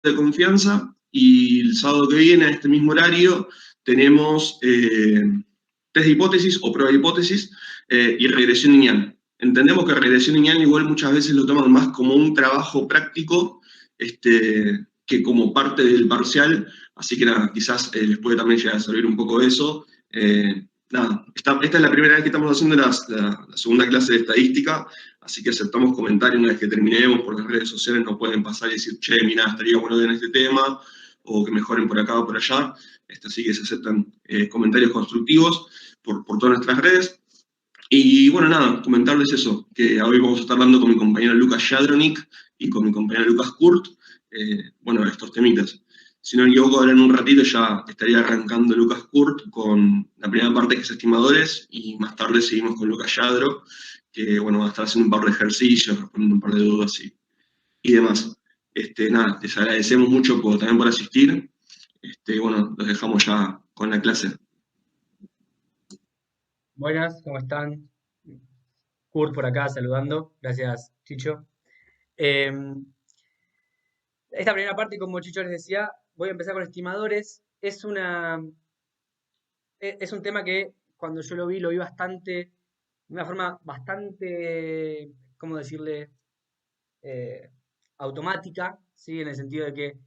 de confianza y el sábado que viene, a este mismo horario, tenemos test de hipótesis o prueba de hipótesis y regresión lineal. Entendemos que regresión lineal igual muchas veces lo toman más como un trabajo práctico que como parte del parcial, así que nada, quizás les puede también llegar a servir un poco eso. Nada, esta es la primera vez que estamos haciendo la segunda clase de estadística, así que aceptamos comentarios una vez que terminemos. Por las redes sociales nos pueden pasar y decir, che, mira, estaría bueno ver este tema, o que mejoren por acá o por allá. Así que se aceptan comentarios constructivos por todas nuestras redes. Y bueno, nada, comentarles eso, que hoy vamos a estar hablando con mi compañero Lucas Jadronic y con mi compañero Lucas Kurt, bueno, estos temitas. Si no me equivoco, ahora en un ratito ya estaría arrancando Lucas Kurt con la primera parte que es estimadores, y más tarde seguimos con Lucas Jadro, que bueno, va a estar haciendo un par de ejercicios, respondiendo un par de dudas y demás. Nada, les agradecemos mucho también por asistir. Bueno, los dejamos ya con la clase. Buenas, ¿cómo están? Kurt por acá saludando. Gracias, Chicho. Eh, Esta primera parte, como Chicho les decía, voy a empezar con estimadores. Es un tema que cuando yo lo vi bastante, de una forma bastante, ¿cómo decirle? Eh, Automática, ¿sí? En el sentido de que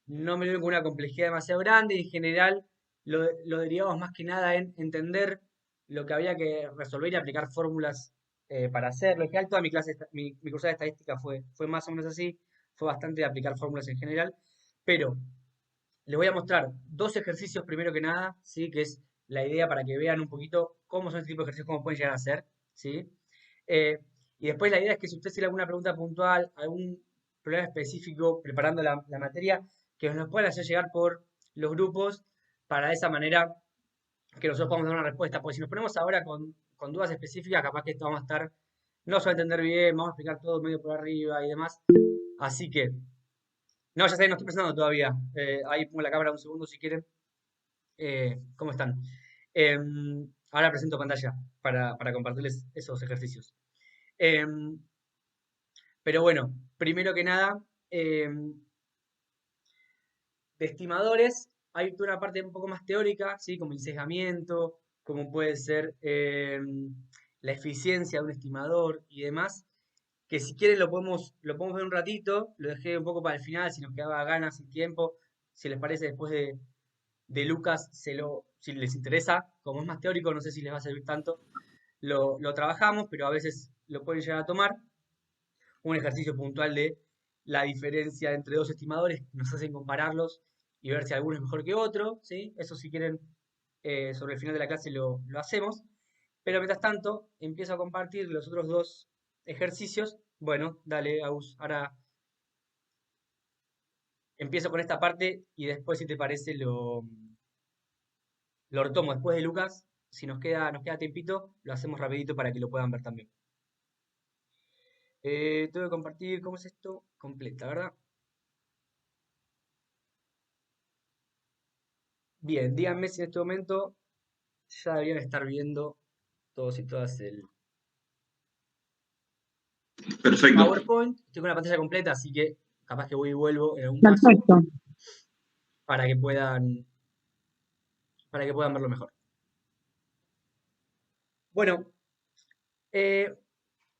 no me lo veo con una complejidad demasiado grande y en general lo derivamos más que nada en entender lo que había que resolver y aplicar fórmulas para hacerlo. En general, toda mi clase, mi curso de estadística fue más o menos así, fue bastante de aplicar fórmulas en general, pero les voy a mostrar dos ejercicios primero que nada, ¿sí? Que es la idea para que vean un poquito cómo son este tipo de ejercicios, cómo pueden llegar a ser, ¿sí? Eh, y después la idea es que si usted tiene alguna pregunta puntual, algún problema específico preparando la materia, que nos puedan hacer llegar por los grupos para de esa manera que nosotros podamos dar una respuesta. Porque si nos ponemos ahora con dudas específicas, capaz que esto vamos a estar, no se va a entender bien, vamos a explicar todo medio por arriba y demás. Así que, no, ya sé, no estoy presentando todavía. Ahí pongo la cámara un segundo si quieren. ¿Cómo están? Ahora presento pantalla para compartirles esos ejercicios. Em, pero bueno, primero que nada, de estimadores, hay toda una parte un poco más teórica, ¿sí? Como el sesgamiento, como puede ser la eficiencia de un estimador y demás, que si quieren lo podemos ver un ratito, lo dejé un poco para el final, si nos quedaba ganas y tiempo, si les parece después de Lucas, si les interesa, como es más teórico, no sé si les va a servir tanto, lo trabajamos, pero a veces lo pueden llegar a tomar. Un ejercicio puntual de la diferencia entre dos estimadores, nos hacen compararlos y ver si alguno es mejor que otro, ¿sí? Eso si quieren, sobre el final de la clase lo hacemos. Pero mientras tanto, empiezo a compartir los otros dos ejercicios. Bueno, dale, Agus, ahora empiezo con esta parte y después, si te parece, lo retomo después de Lucas. Si nos queda tiempito, lo hacemos rapidito para que lo puedan ver también. Tengo que compartir, ¿cómo es esto? Completa, ¿verdad? Bien, díganme si en este momento ya deberían estar viendo todos y todas el Perfecto. PowerPoint. Tengo una pantalla completa, así que capaz que voy y vuelvo en algún caso Perfecto. para que puedan, para que puedan verlo mejor. Bueno, eh,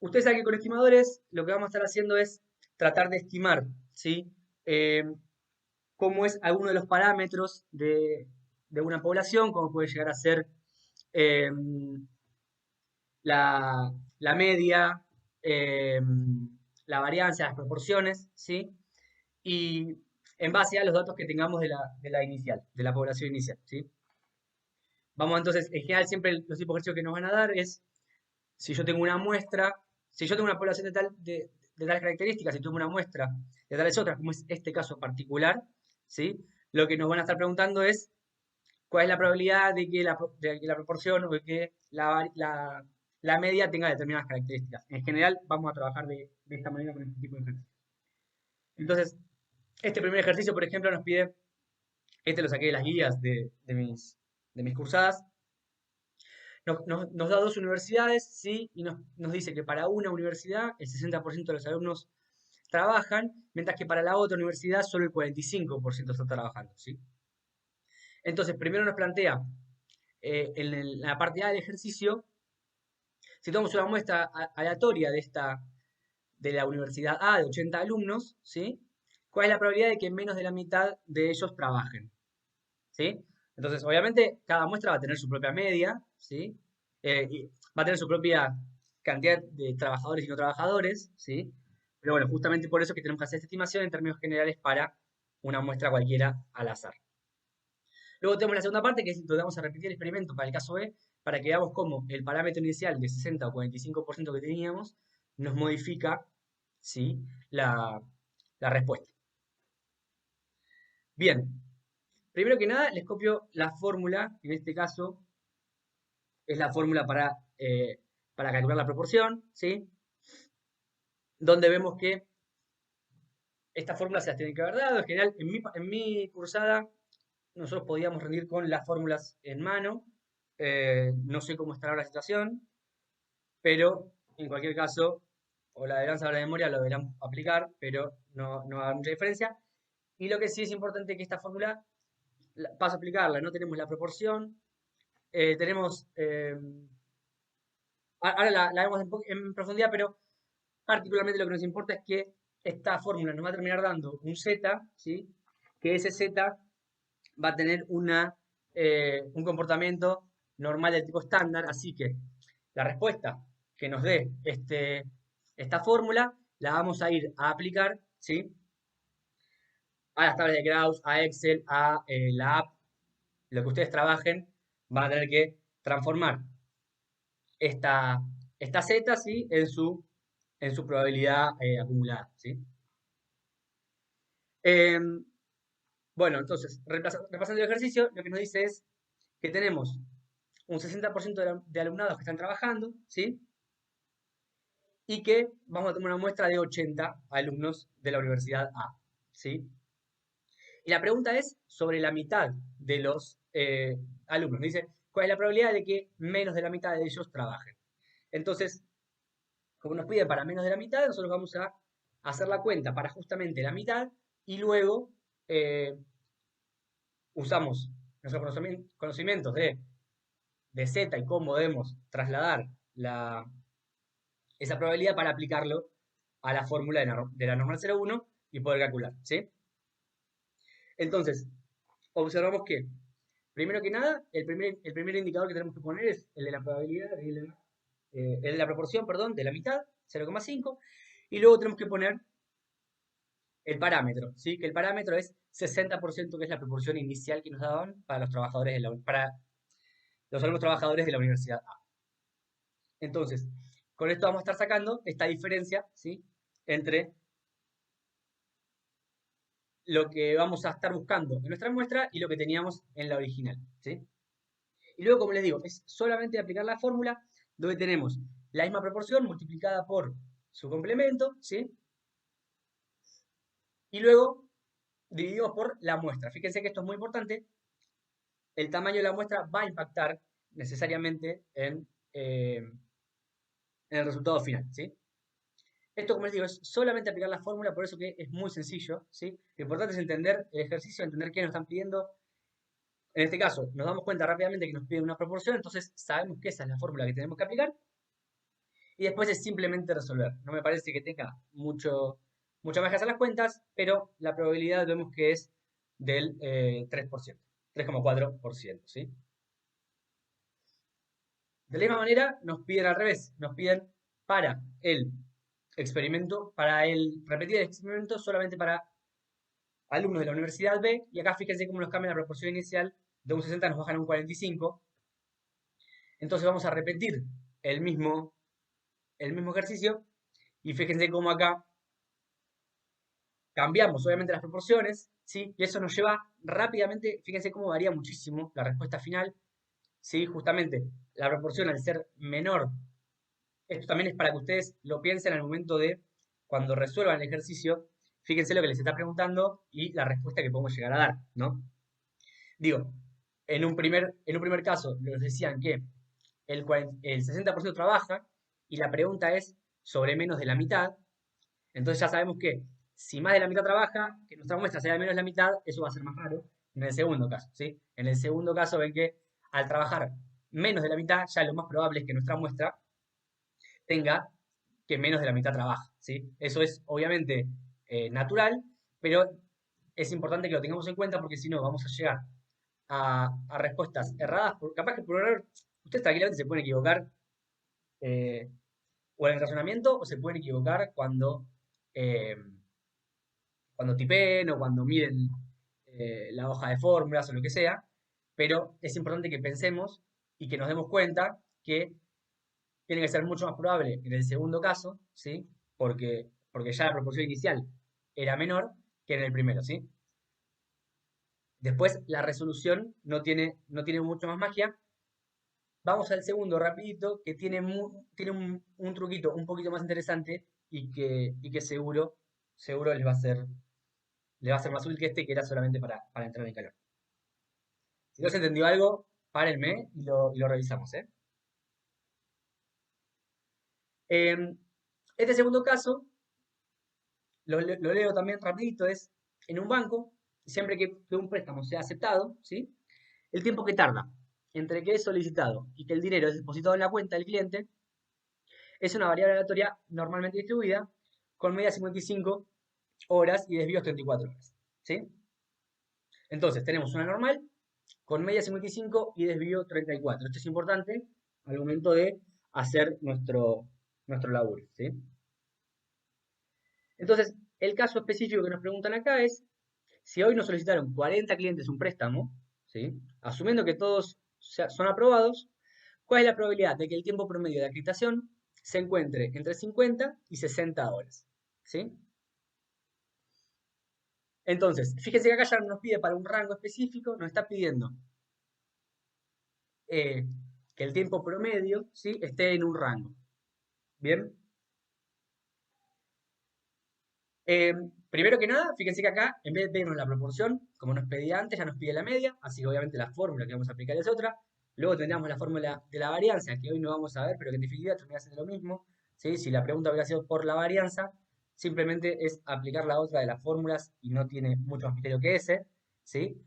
ustedes saben que con estimadores lo que vamos a estar haciendo es tratar de estimar, ¿sí? Eh, Cómo es alguno de los parámetros de una población, cómo puede llegar a ser eh, la media, la varianza, las proporciones, ¿sí? Y en base a los datos que tengamos de la inicial, de la población inicial, ¿sí? Vamos entonces, en general siempre los tipos de ejercicios que nos van a dar es, si yo tengo una muestra, si yo tengo una población de tales características, si tengo una muestra de tales otras, como es este caso particular, ¿sí? Lo que nos van a estar preguntando es cuál es la probabilidad de que la proporción o de que la media tenga determinadas características. En general, vamos a trabajar de esta manera con este tipo de ejercicios. Entonces, este primer ejercicio, por ejemplo, nos pide, este lo saqué de las guías de mis cursadas, nos da dos universidades, ¿sí? Y nos dice que para una universidad el 60% de los alumnos trabajan, mientras que para la otra universidad solo el 45% está trabajando, ¿sí? Entonces, primero nos plantea en la parte A del ejercicio, si tomamos una muestra aleatoria de la universidad A de 80 alumnos, ¿sí? ¿Cuál es la probabilidad de que menos de la mitad de ellos trabajen? ¿Sí? Entonces, obviamente, cada muestra va a tener su propia media, ¿sí? Y va a tener su propia cantidad de trabajadores y no trabajadores, ¿sí? Pero bueno, justamente por eso es que tenemos que hacer esta estimación en términos generales para una muestra cualquiera al azar. Luego tenemos la segunda parte, que es donde vamos a repetir el experimento para el caso B, para que veamos cómo el parámetro inicial de 60 o 45% que teníamos nos modifica, ¿sí? la respuesta. Bien, primero que nada les copio la fórmula, en este caso es la fórmula para calcular la proporción, ¿sí? Donde vemos que esta fórmula se las tiene que haber dado. En general, en mi cursada nosotros podíamos rendir con las fórmulas en mano. No sé cómo estará la situación, pero en cualquier caso, o la deberán saber de memoria, lo deberán aplicar, pero no va a haber mucha diferencia. Y lo que sí es importante es que esta fórmula, paso a aplicarla, no tenemos la proporción, tenemos, ahora la vemos en profundidad, pero particularmente lo que nos importa es que esta fórmula nos va a terminar dando un z, ¿sí? Que ese z va a tener un comportamiento normal del tipo estándar, así que la respuesta que nos dé esta fórmula la vamos a ir a aplicar, ¿sí? A las tablas de Gauss, a Excel, a la app, lo que ustedes trabajen, van a tener que transformar esta z, ¿sí? en su probabilidad acumulada, ¿sí? Bueno, entonces, repasando el ejercicio, lo que nos dice es que tenemos un 60% de alumnados que están trabajando, ¿sí? Y que vamos a tomar una muestra de 80 alumnos de la Universidad A, ¿sí? Y la pregunta es sobre la mitad de los alumnos. Dice, ¿cuál es la probabilidad de que menos de la mitad de ellos trabajen? Entonces, como nos pide para menos de la mitad, nosotros vamos a hacer la cuenta para justamente la mitad y luego eh, usamos nuestros conocimientos de Z y cómo debemos trasladar esa probabilidad para aplicarlo a la fórmula de la normal 0,1 y poder calcular, ¿sí? Entonces, observamos que, primero que nada, el primer indicador que tenemos que poner es el de la probabilidad, el de la proporción, perdón, de la mitad, 0,5, y luego tenemos que poner el parámetro, ¿sí? Que el parámetro es 60%, que es la proporción inicial que nos daban para los trabajadores para los alumnos trabajadores de la Universidad A. Entonces, con esto vamos a estar sacando esta diferencia, ¿sí? Entre lo que vamos a estar buscando en nuestra muestra y lo que teníamos en la original, ¿sí? Y luego, como les digo, es solamente aplicar la fórmula donde tenemos la misma proporción multiplicada por su complemento, ¿sí? Y luego dividimos por la muestra. Fíjense que esto es muy importante. El tamaño de la muestra va a impactar necesariamente en el resultado final, ¿sí? Esto, como les digo, es solamente aplicar la fórmula, por eso que es muy sencillo, ¿sí? Lo importante es entender el ejercicio, entender qué nos están pidiendo. En este caso, nos damos cuenta rápidamente que nos piden una proporción, entonces sabemos que esa es la fórmula que tenemos que aplicar. Y después es simplemente resolver. No me parece que tenga mucha más que hacer las cuentas, pero la probabilidad vemos que es del 3%, 3,4%, ¿sí? De la misma manera, nos piden al revés, nos piden para el experimento, para repetir el experimento solamente para alumnos de la Universidad B, y acá fíjense cómo nos cambia la proporción inicial, de un 60 nos bajan a un 45, entonces vamos a repetir el mismo ejercicio, y fíjense cómo acá cambiamos obviamente las proporciones, ¿sí? Y eso nos lleva rápidamente, fíjense cómo varía muchísimo la respuesta final, ¿sí? Justamente la proporción al ser menor, esto también es para que ustedes lo piensen al momento de cuando resuelvan el ejercicio, fíjense lo que les está preguntando y la respuesta que podemos llegar a dar, ¿no? Digo, en un primer caso nos decían que el 60% trabaja y la pregunta es sobre menos de la mitad, entonces ya sabemos que Si más de la mitad trabaja, que nuestra muestra sea menos de la mitad, eso va a ser más raro en el segundo caso, ¿sí? En el segundo caso ven que al trabajar menos de la mitad, ya lo más probable es que nuestra muestra tenga que menos de la mitad trabaja, ¿sí? Eso es obviamente natural, pero es importante que lo tengamos en cuenta porque si no vamos a llegar a respuestas erradas. Capaz que el programador, ustedes tranquilamente se pueden equivocar eh, o en el razonamiento o se pueden equivocar eh, cuando tipeen o cuando miren la hoja de fórmulas o lo que sea, pero es importante que pensemos y que nos demos cuenta que tiene que ser mucho más probable en el segundo caso, ¿sí? Porque ya la proporción inicial era menor que en el primero, ¿sí? Después la resolución no tiene mucho más magia. Vamos al segundo rapidito, que tiene un truquito un poquito más interesante y que seguro les va a ser más útil que este, que era solamente para entrar en calor. Si no se entendió algo, párenme y lo revisamos, ¿eh? Este segundo caso lo leo también rapidito, es en un banco, siempre que un préstamo sea aceptado, ¿sí? El tiempo que tarda entre que es solicitado y que el dinero es depositado en la cuenta del cliente es una variable aleatoria normalmente distribuida con media 55 horas y desvíos 34 horas, ¿sí? Entonces tenemos una normal con media 55 y desvío 34. Esto es importante al momento de hacer nuestro laburo, ¿sí? Entonces, el caso específico que nos preguntan acá es, si hoy nos solicitaron 40 clientes un préstamo, ¿sí? Asumiendo que todos son aprobados, ¿cuál es la probabilidad de que el tiempo promedio de acreditación se encuentre entre 50 y 60 horas? ¿Sí? Entonces, fíjense que acá ya no nos pide para un rango específico, nos está pidiendo eh, que el tiempo promedio, ¿sí?, esté en un rango. ¿Bien? Eh, Primero que nada, fíjense que acá, en vez de pedirnos la proporción, como nos pedía antes, ya nos pide la media, así que obviamente la fórmula que vamos a aplicar es otra. Luego tendríamos la fórmula de la varianza, que hoy no vamos a ver, pero que en definitiva termina siendo lo mismo, ¿sí? Si la pregunta hubiera sido por la varianza, simplemente es aplicar la otra de las fórmulas y no tiene mucho más misterio que ese, ¿sí?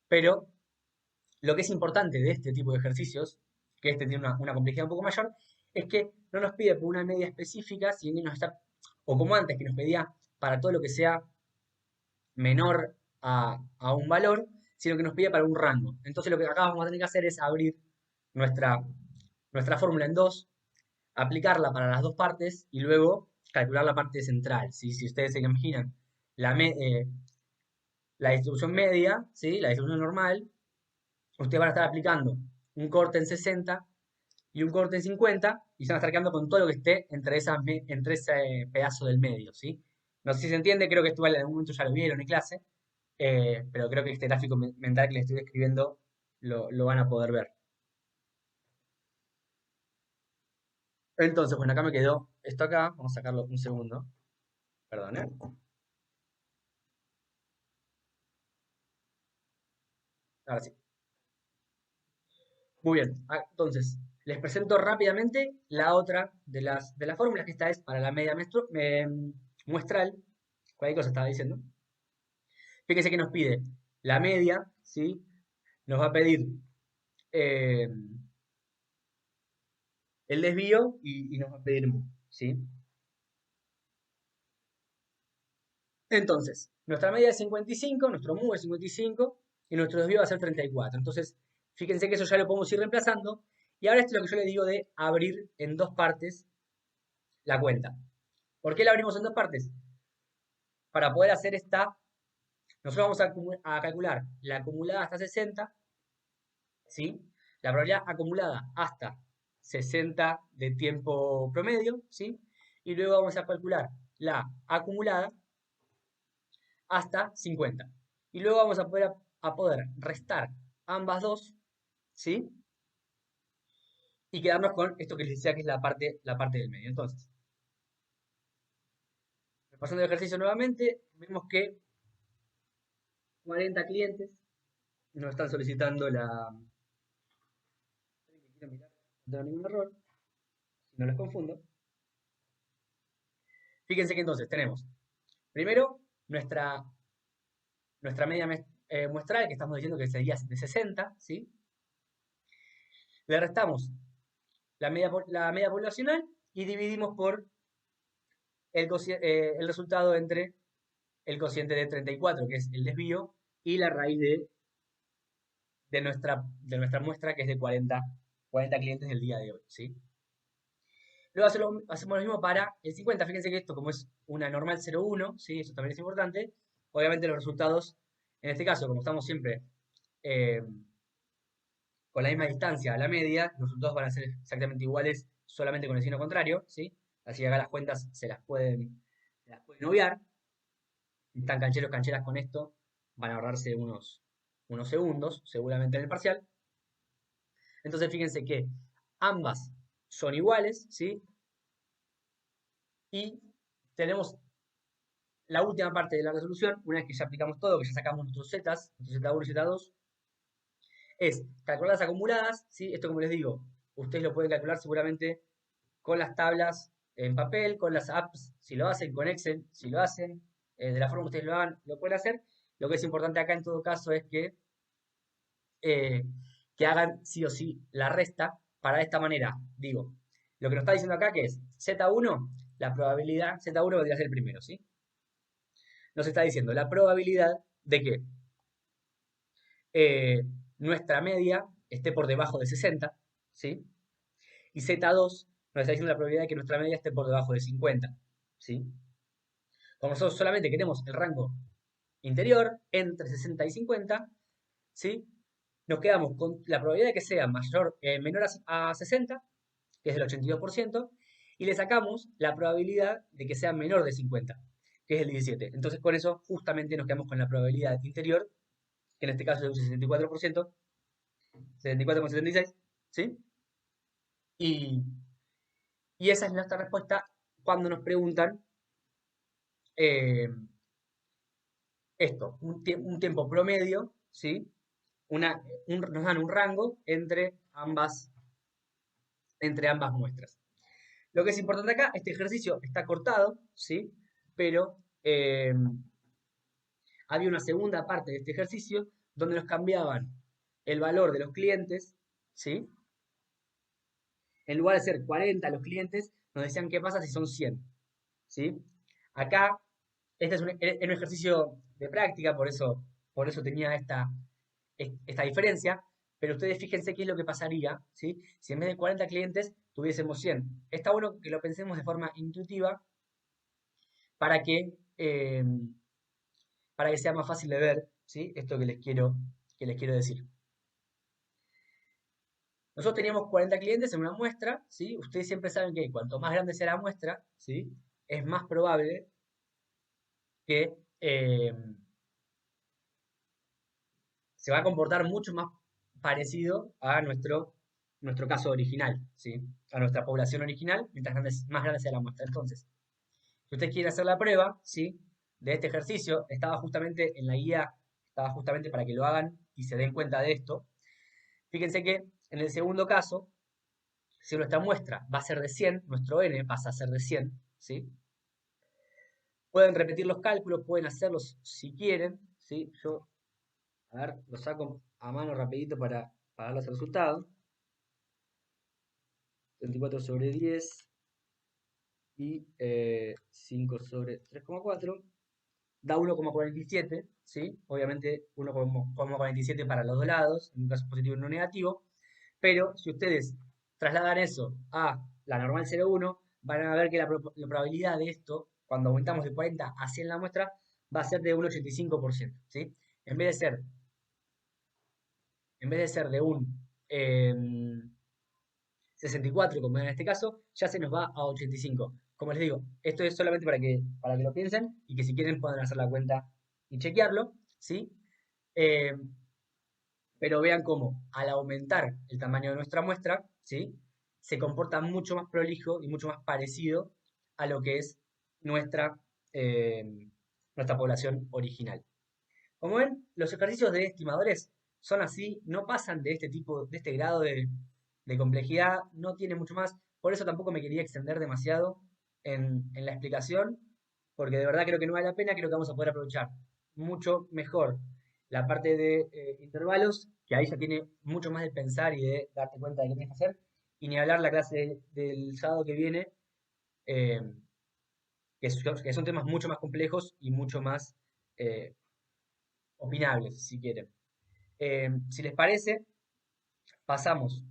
Pero lo que es importante de este tipo de ejercicios, que este tiene una complejidad un poco mayor, es que no nos pide por una media específica, si bien nos está, o como antes, que nos pedía para todo lo que sea menor a un valor, sino que nos pide para un rango. Entonces lo que acá vamos a tener que hacer es abrir nuestra, nuestra fórmula en dos, aplicarla para las dos partes y luego calcular la parte central. ¿Sí? Si ustedes se imaginan la distribución media, ¿sí?, la distribución normal, ustedes van a estar aplicando un corte en 60 y un corte en 50 y se van a estar quedando con todo lo que esté entre ese pedazo del medio, ¿sí? No sé si se entiende, creo que esto en algún momento ya lo vieron en clase, pero creo que este gráfico mental que les estoy describiendo lo van a poder ver. Entonces, bueno, acá me quedó esto acá, vamos a sacarlo un segundo, perdón, ¿eh? Ahora sí. Muy bien, entonces, les presento rápidamente la otra de las fórmulas, que esta es para la media muestral, cualquier cosa estaba diciendo. Fíjense que nos pide la media, ¿sí? Nos va a pedir eh, el desvío y nos va a pedir mu, ¿sí? Entonces, nuestra media es 55, nuestro mu es 55 y nuestro desvío va a ser 34. Entonces, fíjense que eso ya lo podemos ir reemplazando. Y ahora esto es lo que yo les digo de abrir en dos partes la cuenta. ¿Por qué la abrimos en dos partes? Para poder hacer nosotros vamos a calcular la acumulada hasta 60, ¿sí? La probabilidad acumulada hasta 60 de tiempo promedio, ¿sí? Y luego vamos a calcular la acumulada hasta 50. Y luego vamos a poder restar ambas dos, ¿sí? Y quedarnos con esto que les decía que es la parte del medio. Entonces, pasando el ejercicio nuevamente, vemos que 40 clientes nos están solicitando quiero mirar, no tengo ningún error, si no los confundo. Fíjense que entonces tenemos Primero, nuestra media muestral, que estamos diciendo que sería de 60, ¿sí? Le restamos la media poblacional y dividimos por el resultado entre el cociente de 34, que es el desvío, y la raíz de nuestra muestra, que es de 40 clientes del día de hoy, ¿sí? Luego hacemos lo mismo para el 50. Fíjense que esto, como es una normal 0,1, ¿sí? Eso también es importante. Obviamente los resultados, en este caso, como estamos siempre eh, con la misma distancia a la media, los resultados van a ser exactamente iguales, solamente con el signo contrario, ¿sí? Así que acá las cuentas se las pueden obviar. Están cancheros, cancheras con esto, van a ahorrarse unos segundos, seguramente en el parcial. Entonces fíjense que ambas son iguales, ¿sí? Y tenemos la última parte de la resolución, una vez que ya aplicamos todo, que ya sacamos nuestros zetas, nuestros Z1 y Z2, es calcular las acumuladas, ¿sí? Esto, como les digo, ustedes lo pueden calcular seguramente con las tablas en papel, con las apps, si lo hacen, con Excel, si lo hacen, de la forma que ustedes lo hagan, lo pueden hacer. Lo que es importante acá en todo caso es eh, que hagan sí o sí la resta para de esta manera. Digo, lo que nos está diciendo acá que es Z1, la probabilidad, Z1 vendría a ser el primero, ¿sí? Nos está diciendo la probabilidad de que eh, nuestra media esté por debajo de 60, ¿sí? Y Z2 nos está diciendo la probabilidad de que nuestra media esté por debajo de 50, ¿sí? Como nosotros solamente queremos el rango interior entre 60 y 50, ¿sí? Nos quedamos con la probabilidad de que sea menor a 60, que es del 82%, y le sacamos la probabilidad de que sea menor de 50, que es el 17. Entonces con eso justamente nos quedamos con la probabilidad interior, que en este caso es un 64%, 74,76, ¿sí? Y, y esa es nuestra respuesta cuando nos preguntan eh, esto, un tiempo promedio, ¿sí? Nos dan un rango entre ambas muestras. Lo que es importante acá, este ejercicio está cortado, ¿sí? Pero había una segunda parte de este ejercicio donde nos cambiaban el valor de los clientes, ¿sí? En lugar de ser 40 los clientes, nos decían qué pasa si son 100, ¿sí? Acá, este era un ejercicio de práctica, por eso tenía esta diferencia, pero ustedes fíjense qué es lo que pasaría, ¿sí? Si en vez de 40 clientes tuviésemos 100. Está bueno que lo pensemos de forma intuitiva para que, eh, para que sea más fácil de ver, ¿sí? Esto que les quiero decir. Nosotros teníamos 40 clientes en una muestra, ¿sí? Ustedes siempre saben que cuanto más grande sea la muestra, ¿sí? Es más probable que se va a comportar mucho más parecido a nuestro caso original, ¿sí? A nuestra población original, mientras más grande sea la muestra. Entonces, si usted quiere hacer la prueba, ¿sí? De este ejercicio, estaba justamente en la guía, estaba justamente para que lo hagan y se den cuenta de esto. Fíjense que en el segundo caso, si nuestra muestra va a ser de 100, nuestro n pasa a ser de 100, ¿sí? Pueden repetir los cálculos, pueden hacerlos si quieren, ¿sí? Yo, a ver, lo saco a mano rapidito para dar los resultados. 34 sobre 10 y 5 sobre 3,4 da 1,47, ¿sí? Obviamente 1,47 para los dos lados, en un caso positivo y no negativo, pero si ustedes trasladan eso a la normal 0,1, van a ver que la probabilidad de esto, cuando aumentamos de 40 a 100 la muestra, va a ser de un 85%, ¿sí? En vez de ser, en vez de ser de un 64, como en este caso, ya se nos va a 85. Como les digo, esto es solamente para que lo piensen y que si quieren puedan hacer la cuenta y chequearlo, ¿sí? Eh, pero vean cómo al aumentar el tamaño de nuestra muestra, ¿sí? Se comporta mucho más prolijo y mucho más parecido a lo que es nuestra, eh, nuestra población original. Como ven, los ejercicios de estimadores son así, no pasan de este grado de complejidad, no tienen mucho más. Por eso tampoco me quería extender demasiado en la explicación, porque de verdad creo que no vale la pena, creo que vamos a poder aprovechar mucho mejor la parte de intervalos, que ahí ya tiene mucho más de pensar y de darte cuenta de qué tienes que hacer, y ni hablar la clase del sábado que viene, eh, que son temas mucho más complejos y mucho más eh, opinables, si quieren. Si les parece, pasamos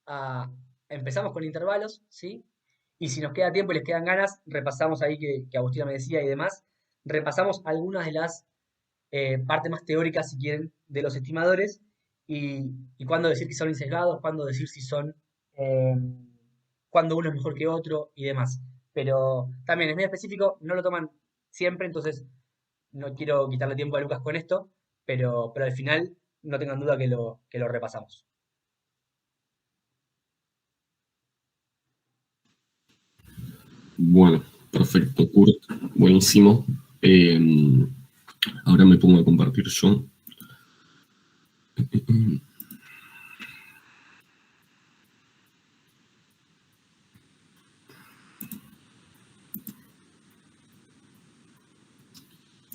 a, empezamos con intervalos, ¿sí? Y si nos queda tiempo y les quedan ganas, repasamos ahí que Agustina me decía y demás, repasamos algunas de las partes más teóricas, si quieren, de los estimadores y cuándo decir que son insesgados, cuándo decir si son, eh, cuándo uno es mejor que otro y demás. Pero también es muy específico, no lo toman siempre, entonces no quiero quitarle tiempo a Lucas con esto, pero al final no tengan duda que lo repasamos. Bueno, perfecto, Kurt, buenísimo. Ahora me pongo a compartir yo.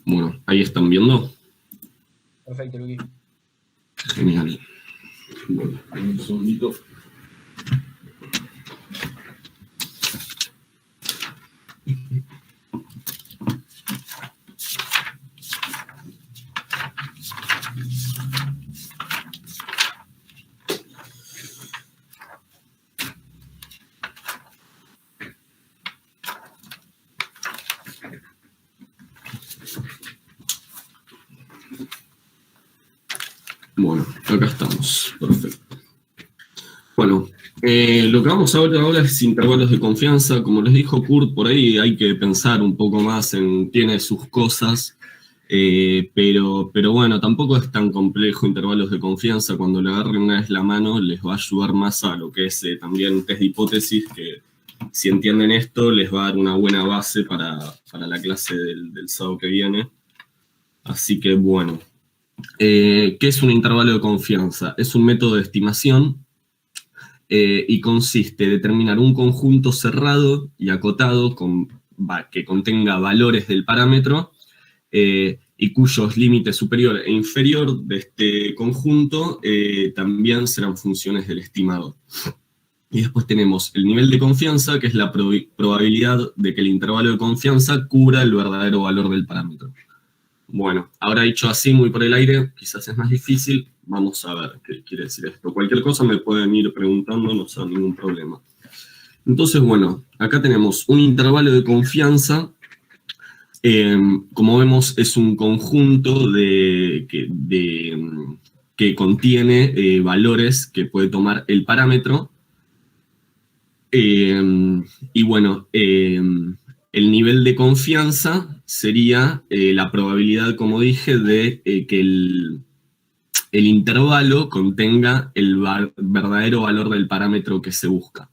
Bueno, ahí están viendo. Perfecto, Luqui. Genial. Bueno, un segundito. Bueno, acá estamos. Perfecto. Bueno, lo que vamos a ver ahora es intervalos de confianza. Como les dijo Kurt, por ahí hay que pensar un poco más tiene sus cosas, pero bueno, tampoco es tan complejo intervalos de confianza. Cuando le agarren una vez la mano, les va a ayudar más a lo que es también test de hipótesis, que si entienden esto, les va a dar una buena base para la clase del sábado que viene. Así que bueno. ¿Qué es un intervalo de confianza? Es un método de estimación y consiste en determinar un conjunto cerrado y acotado que contenga valores del parámetro y cuyos límites superior e inferior de este conjunto también serán funciones del estimador. Y después tenemos el nivel de confianza, que es la probabilidad de que el intervalo de confianza cubra el verdadero valor del parámetro. Bueno, ahora dicho así, muy por el aire, quizás es más difícil. Vamos a ver qué quiere decir esto. Cualquier cosa me pueden ir preguntando, no sea ningún problema. Entonces, bueno, acá tenemos un intervalo de confianza. Como vemos, es un conjunto que contiene valores que puede tomar el parámetro. Y bueno, el nivel de confianza sería la probabilidad, como dije, de que el intervalo contenga el verdadero valor del parámetro que se busca.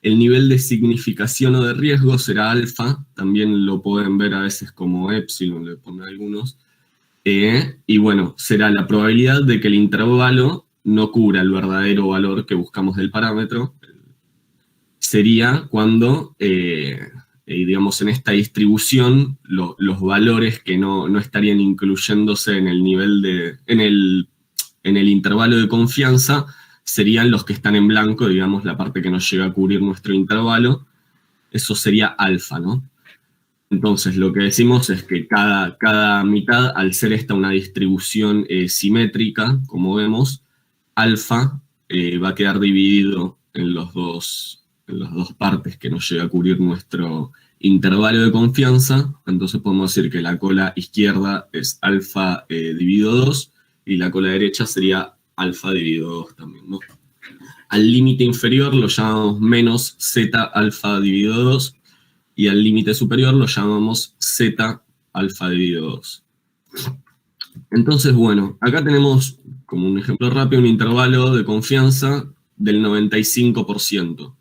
El nivel de significación o de riesgo será alfa, también lo pueden ver a veces como epsilon, le ponen algunos. Y bueno, será la probabilidad de que el intervalo no cubra el verdadero valor que buscamos del parámetro. Sería cuando, digamos, en esta distribución, los valores que no estarían incluyéndose en el nivel en el intervalo de confianza serían los que están en blanco, digamos, la parte que nos llega a cubrir nuestro intervalo. Eso sería alfa, ¿no? Entonces, lo que decimos es que cada mitad, al ser esta una distribución simétrica, como vemos, alfa va a quedar dividido en las dos partes que nos llega a cubrir nuestro intervalo de confianza. Entonces podemos decir que la cola izquierda es alfa dividido 2 y la cola derecha sería alfa dividido 2 también, ¿no? Al límite inferior lo llamamos menos z alfa dividido 2 y al límite superior lo llamamos z alfa dividido 2. Entonces, bueno, acá tenemos, como un ejemplo rápido, un intervalo de confianza del 95%,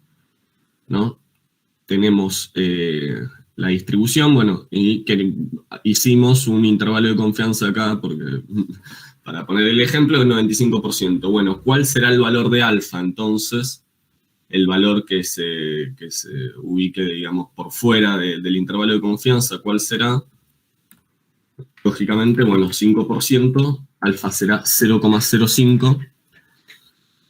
¿no? Tenemos la distribución, bueno, y que hicimos un intervalo de confianza acá, porque para poner el ejemplo, del 95%. Bueno, ¿cuál será el valor de alfa? Entonces, el valor que se ubique, digamos, por fuera del intervalo de confianza, ¿cuál será? Lógicamente, bueno, 5%, alfa será 0,05.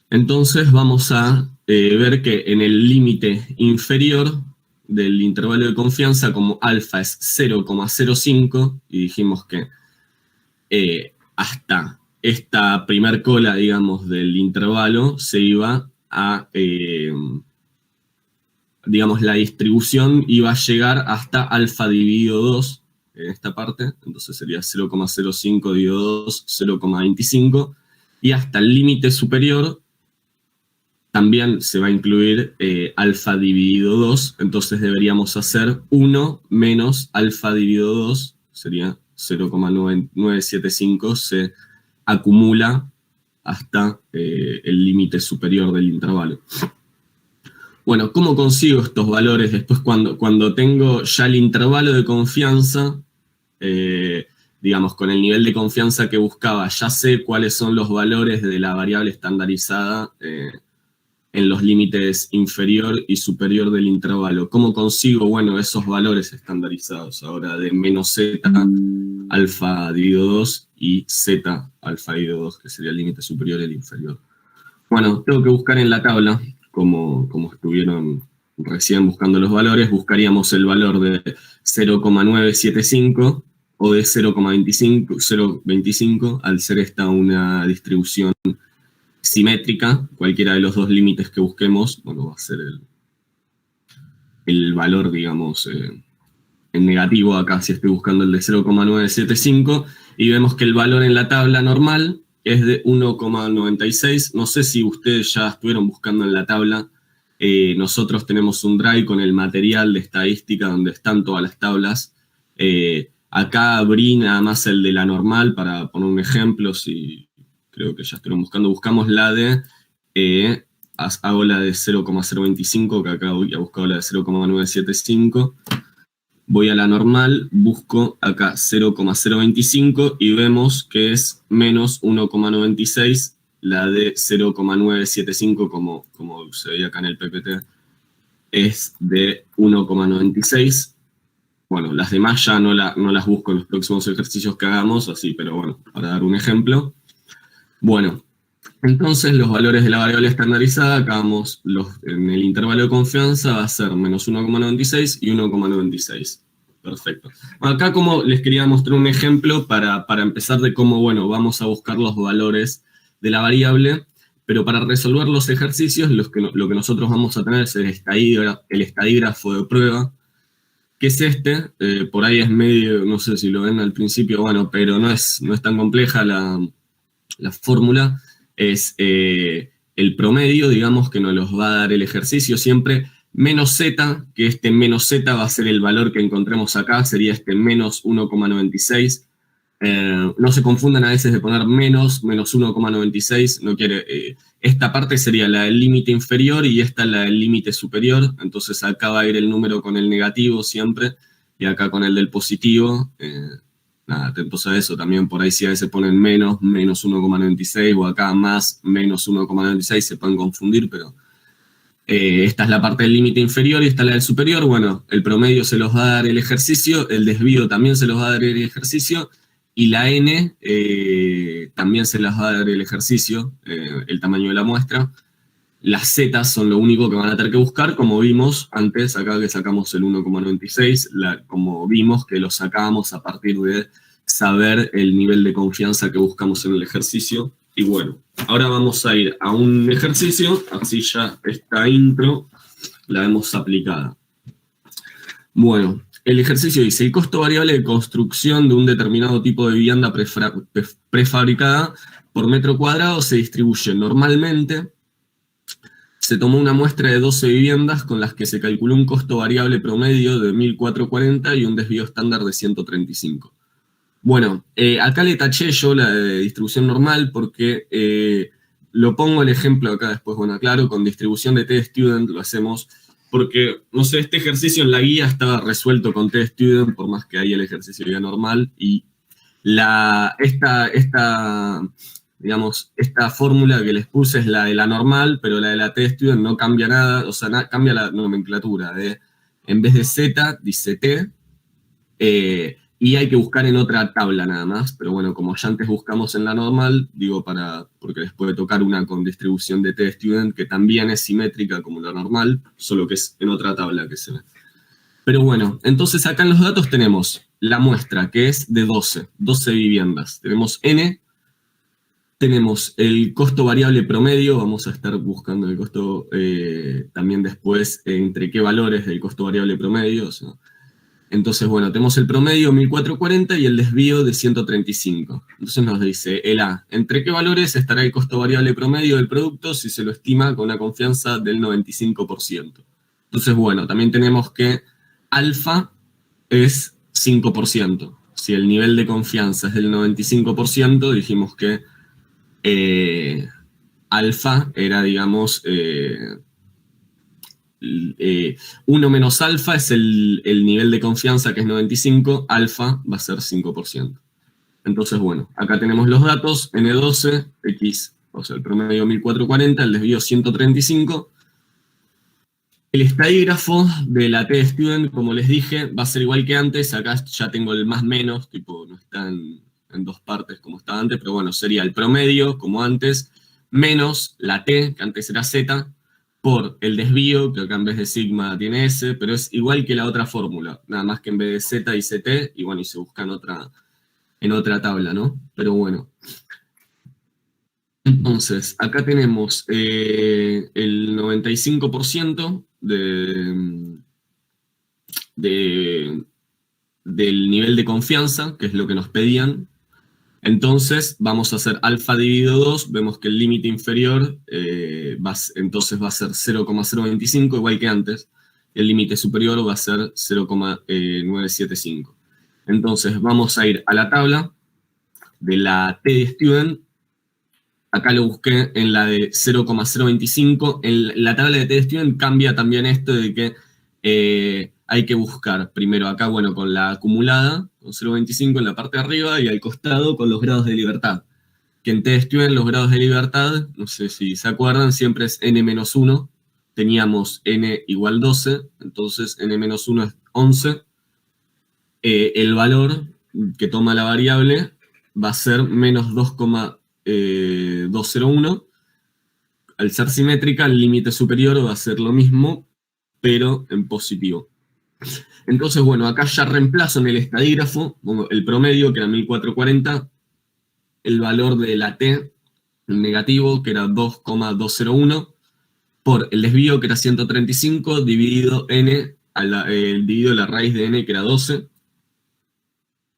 Entonces vamos a ver que en el límite inferior del intervalo de confianza, como alfa es 0,05, y dijimos que hasta esta primer cola, digamos, del intervalo se iba a, digamos, la distribución iba a llegar hasta alfa dividido 2, en esta parte, entonces sería 0,05 dividido 2, 0,25, y hasta el límite superior también se va a incluir alfa dividido 2, entonces deberíamos hacer 1 menos alfa dividido 2, sería 0,975, se acumula hasta el límite superior del intervalo. Bueno, ¿cómo consigo estos valores después cuando tengo ya el intervalo de confianza? Digamos, con el nivel de confianza que buscaba, ya sé cuáles son los valores de la variable estandarizada en los límites inferior y superior del intervalo. ¿Cómo consigo, bueno, esos valores estandarizados ahora de menos z alfa dividido 2 y z alfa dividido 2, que sería el límite superior y el inferior? Bueno, tengo que buscar en la tabla, como estuvieron recién buscando los valores, buscaríamos el valor de 0,975 o de 0,25, al ser esta una distribución simétrica, cualquiera de los dos límites que busquemos, bueno, va a ser el valor, digamos, en negativo acá, si estoy buscando el de 0,975, y vemos que el valor en la tabla normal es de 1,96. No sé si ustedes ya estuvieron buscando en la tabla. Nosotros tenemos un drive con el material de estadística donde están todas las tablas. Acá abrí nada más el de la normal para poner un ejemplo, si creo que ya estuvieron buscando. Buscamos la de, hago la de 0,025, que acá había buscado la de 0,975. Voy a la normal, busco acá 0,025 y vemos que es menos 1,96, la de 0,975, como se veía acá en el PPT, es de 1,96. Bueno, las demás ya no las busco en los próximos ejercicios que hagamos, así, pero bueno, para dar un ejemplo. Bueno, entonces los valores de la variable estandarizada, acá vamos, en el intervalo de confianza va a ser menos 1,96 y 1,96. Perfecto. Acá como les quería mostrar un ejemplo para empezar de cómo, bueno, vamos a buscar los valores de la variable, pero para resolver los ejercicios lo que nosotros vamos a tener es el estadígrafo de prueba, que es este. Por ahí es medio, no sé si lo ven al principio, bueno, pero no es tan compleja la fórmula. Es el promedio, digamos, que nos los va a dar el ejercicio siempre, menos z, que este menos z va a ser el valor que encontremos acá, sería este menos 1,96. No se confundan a veces de poner menos 1,96, no quiere, esta parte sería la del límite inferior y esta la del límite superior, entonces acá va a ir el número con el negativo siempre, y acá con el del positivo. Nada, atentos a eso, también por ahí si a veces ponen menos 1,96 o acá más menos 1,96, se pueden confundir, pero esta es la parte del límite inferior y esta es la del superior. Bueno, el promedio se los va a dar el ejercicio, el desvío también se los va a dar el ejercicio, y la n también se las va a dar el ejercicio, el tamaño de la muestra. Las z son lo único que van a tener que buscar, como vimos antes, acá que sacamos el 1,96, como vimos que lo sacábamos a partir de saber el nivel de confianza que buscamos en el ejercicio. Y bueno, ahora vamos a ir a un ejercicio, así ya esta intro la hemos aplicada. Bueno, el ejercicio dice, el costo variable de construcción de un determinado tipo de vivienda prefabricada por metro cuadrado se distribuye normalmente. Se tomó una muestra de 12 viviendas con las que se calculó un costo variable promedio de 1.440 y un desvío estándar de 135. Bueno, acá le taché yo la de distribución normal porque lo pongo el ejemplo acá después, bueno, claro, con distribución de T-Student lo hacemos porque, no sé, este ejercicio en la guía estaba resuelto con T-Student, por más que ahí el ejercicio era normal, y esta digamos, esta fórmula que les puse es la de la normal, pero la de la t-student no cambia nada, o sea, cambia la nomenclatura. En vez de z, dice t, y hay que buscar en otra tabla nada más, pero bueno, como ya antes buscamos en la normal, digo porque les puede tocar una con distribución de t-student que también es simétrica como la normal, solo que es en otra tabla que se ve. Pero bueno, entonces acá en los datos tenemos la muestra, que es de 12 viviendas. Tenemos n, tenemos el costo variable promedio, vamos a estar buscando el costo también después, entre qué valores del costo variable promedio, o sea, entonces, bueno, tenemos el promedio 1440 y el desvío de 135. Entonces nos dice el A, ¿entre qué valores estará el costo variable promedio del producto si se lo estima con una confianza del 95%? Entonces, bueno, también tenemos que alfa es 5%. Si el nivel de confianza es del 95%, dijimos que alfa era, digamos, 1 menos alfa es el nivel de confianza, que es 95, alfa va a ser 5%. Entonces, bueno, acá tenemos los datos, N12, X, o sea, el promedio 1440, el desvío 135. El estadígrafo de la t-student, como les dije, va a ser igual que antes. Acá ya tengo el más menos, tipo, no está en 2 partes como estaba antes, pero bueno, sería el promedio, como antes, menos la t, que antes era z, por el desvío, que acá en vez de sigma tiene S, pero es igual que la otra fórmula, nada más que en vez de Z dice T, y bueno, y se busca en otra tabla, ¿no? Pero bueno. Entonces, acá tenemos el 95% del nivel de confianza, que es lo que nos pedían. Entonces, vamos a hacer alfa dividido 2, vemos que el límite inferior entonces va a ser 0,025, igual que antes. El límite superior va a ser 0,975. Entonces, vamos a ir a la tabla de la t-student. Acá lo busqué en la de 0,025. En la tabla de t-student cambia también esto de que hay que buscar primero acá, bueno, con la acumulada, con 0,25 en la parte de arriba, y al costado con los grados de libertad. Que en t-student los grados de libertad, no sé si se acuerdan, siempre es n-1. Teníamos n igual 12, entonces n-1 es 11. El valor que toma la variable va a ser menos 2,201. Al ser simétrica, el límite superior va a ser lo mismo, pero en positivo. Entonces, bueno, acá ya reemplazo en el estadígrafo el promedio, que era 1440, el valor de la t, el negativo, que era 2,201, por el desvío, que era 135, dividido n, dividido la raíz de n, que era 12,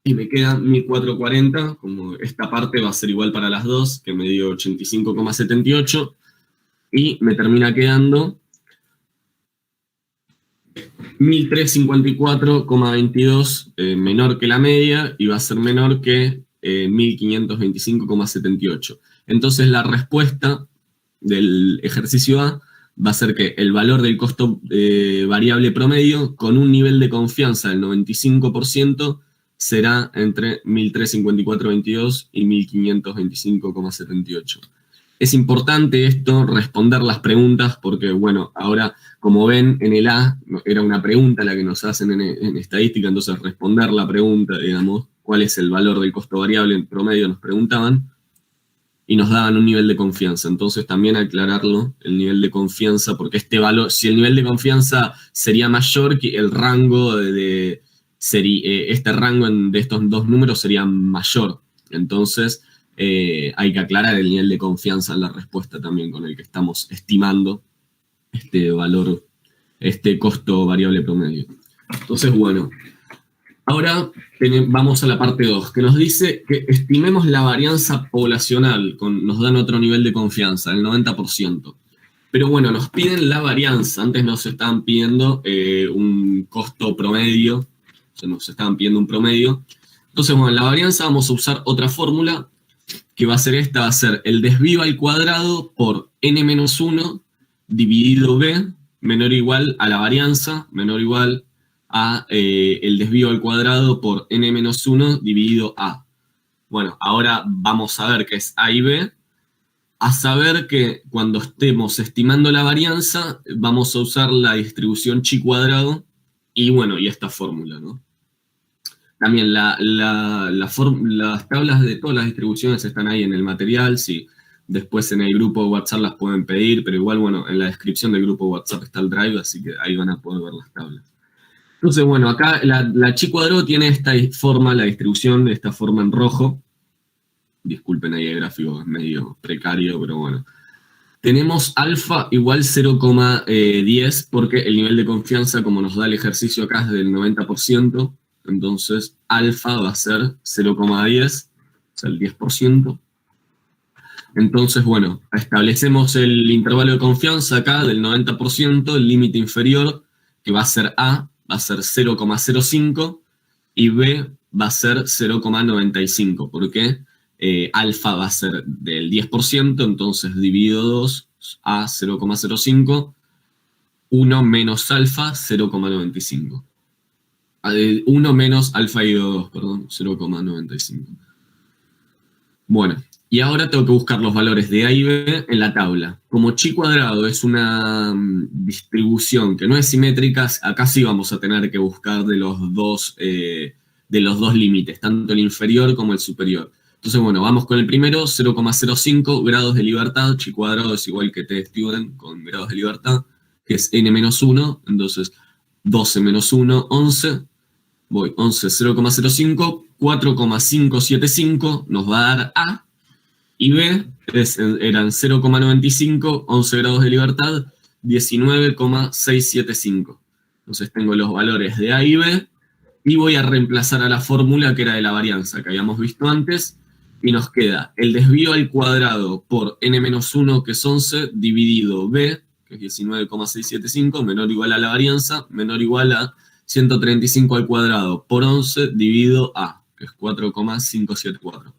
y me queda 1440, como esta parte va a ser igual para las dos, que me dio 85,78, y me termina quedando 1354,22 menor que la media, y va a ser menor que 1525,78. Entonces la respuesta del ejercicio A va a ser que el valor del costo variable promedio con un nivel de confianza del 95% será entre 1354,22 y 1525,78. Es importante esto, responder las preguntas, porque, bueno, ahora, como ven, en el A era una pregunta la que nos hacen en estadística, entonces responder la pregunta, digamos, cuál es el valor del costo variable en promedio, nos preguntaban, y nos daban un nivel de confianza. Entonces también aclararlo, el nivel de confianza, porque este valor, si el nivel de confianza sería mayor, que el rango este rango de estos dos números sería mayor. Entonces hay que aclarar el nivel de confianza en la respuesta también con el que estamos estimando este valor, este costo variable promedio. Entonces, bueno, ahora vamos a la parte 2, que nos dice que estimemos la varianza poblacional, nos dan otro nivel de confianza, el 90%. Pero bueno, nos piden la varianza, antes nos estaban pidiendo un costo promedio, o sea, nos estaban pidiendo un promedio. Entonces, bueno, en la varianza vamos a usar otra fórmula, que va a ser esta, va a ser el desvío al cuadrado por n-1 dividido b, menor o igual a la varianza, menor o igual a el desvío al cuadrado por n-1 dividido a. Bueno, ahora vamos a ver qué es A y B, a saber que cuando estemos estimando la varianza, vamos a usar la distribución chi cuadrado y bueno, y esta fórmula, ¿no? También las tablas de todas las distribuciones están ahí en el material, si después en el grupo de WhatsApp las pueden pedir, pero igual, bueno, en la descripción del grupo de WhatsApp está el drive, así que ahí van a poder ver las tablas. Entonces, bueno, acá la chi cuadrado tiene esta forma, la distribución de esta forma en rojo. Disculpen ahí el gráfico, es medio precario, pero bueno. Tenemos alfa igual 0,10 porque el nivel de confianza, como nos da el ejercicio acá, es del 90%. Entonces, alfa va a ser 0,10, o sea, el 10%. Entonces, bueno, establecemos el intervalo de confianza acá del 90%, el límite inferior, que va a ser A, va a ser 0,05, y B va a ser 0,95. ¿Por qué? Alfa va a ser del 10%, entonces divido 2, A 0,05, 1 menos alfa 0,95. 1 menos alfa y 2, perdón, 0,95. Bueno, y ahora tengo que buscar los valores de A y B en la tabla. Como chi cuadrado es una distribución que no es simétrica, acá sí vamos a tener que buscar de los dos límites, tanto el inferior como el superior. Entonces, bueno, vamos con el primero, 0,05 grados de libertad. Chi cuadrado es igual que t_student con grados de libertad, que es n-1. Entonces, 12 menos 1, 11. Voy, 11, 0,05, 4,575 nos va a dar A. Y B eran 0,95, 11 grados de libertad, 19,675. Entonces tengo los valores de A y B. Y voy a reemplazar a la fórmula que era de la varianza que habíamos visto antes. Y nos queda el desvío al cuadrado por n-1, que es 11, dividido B, que es 19,675, menor o igual a la varianza, menor o igual a 135 al cuadrado por 11, dividido A, que es 4,574.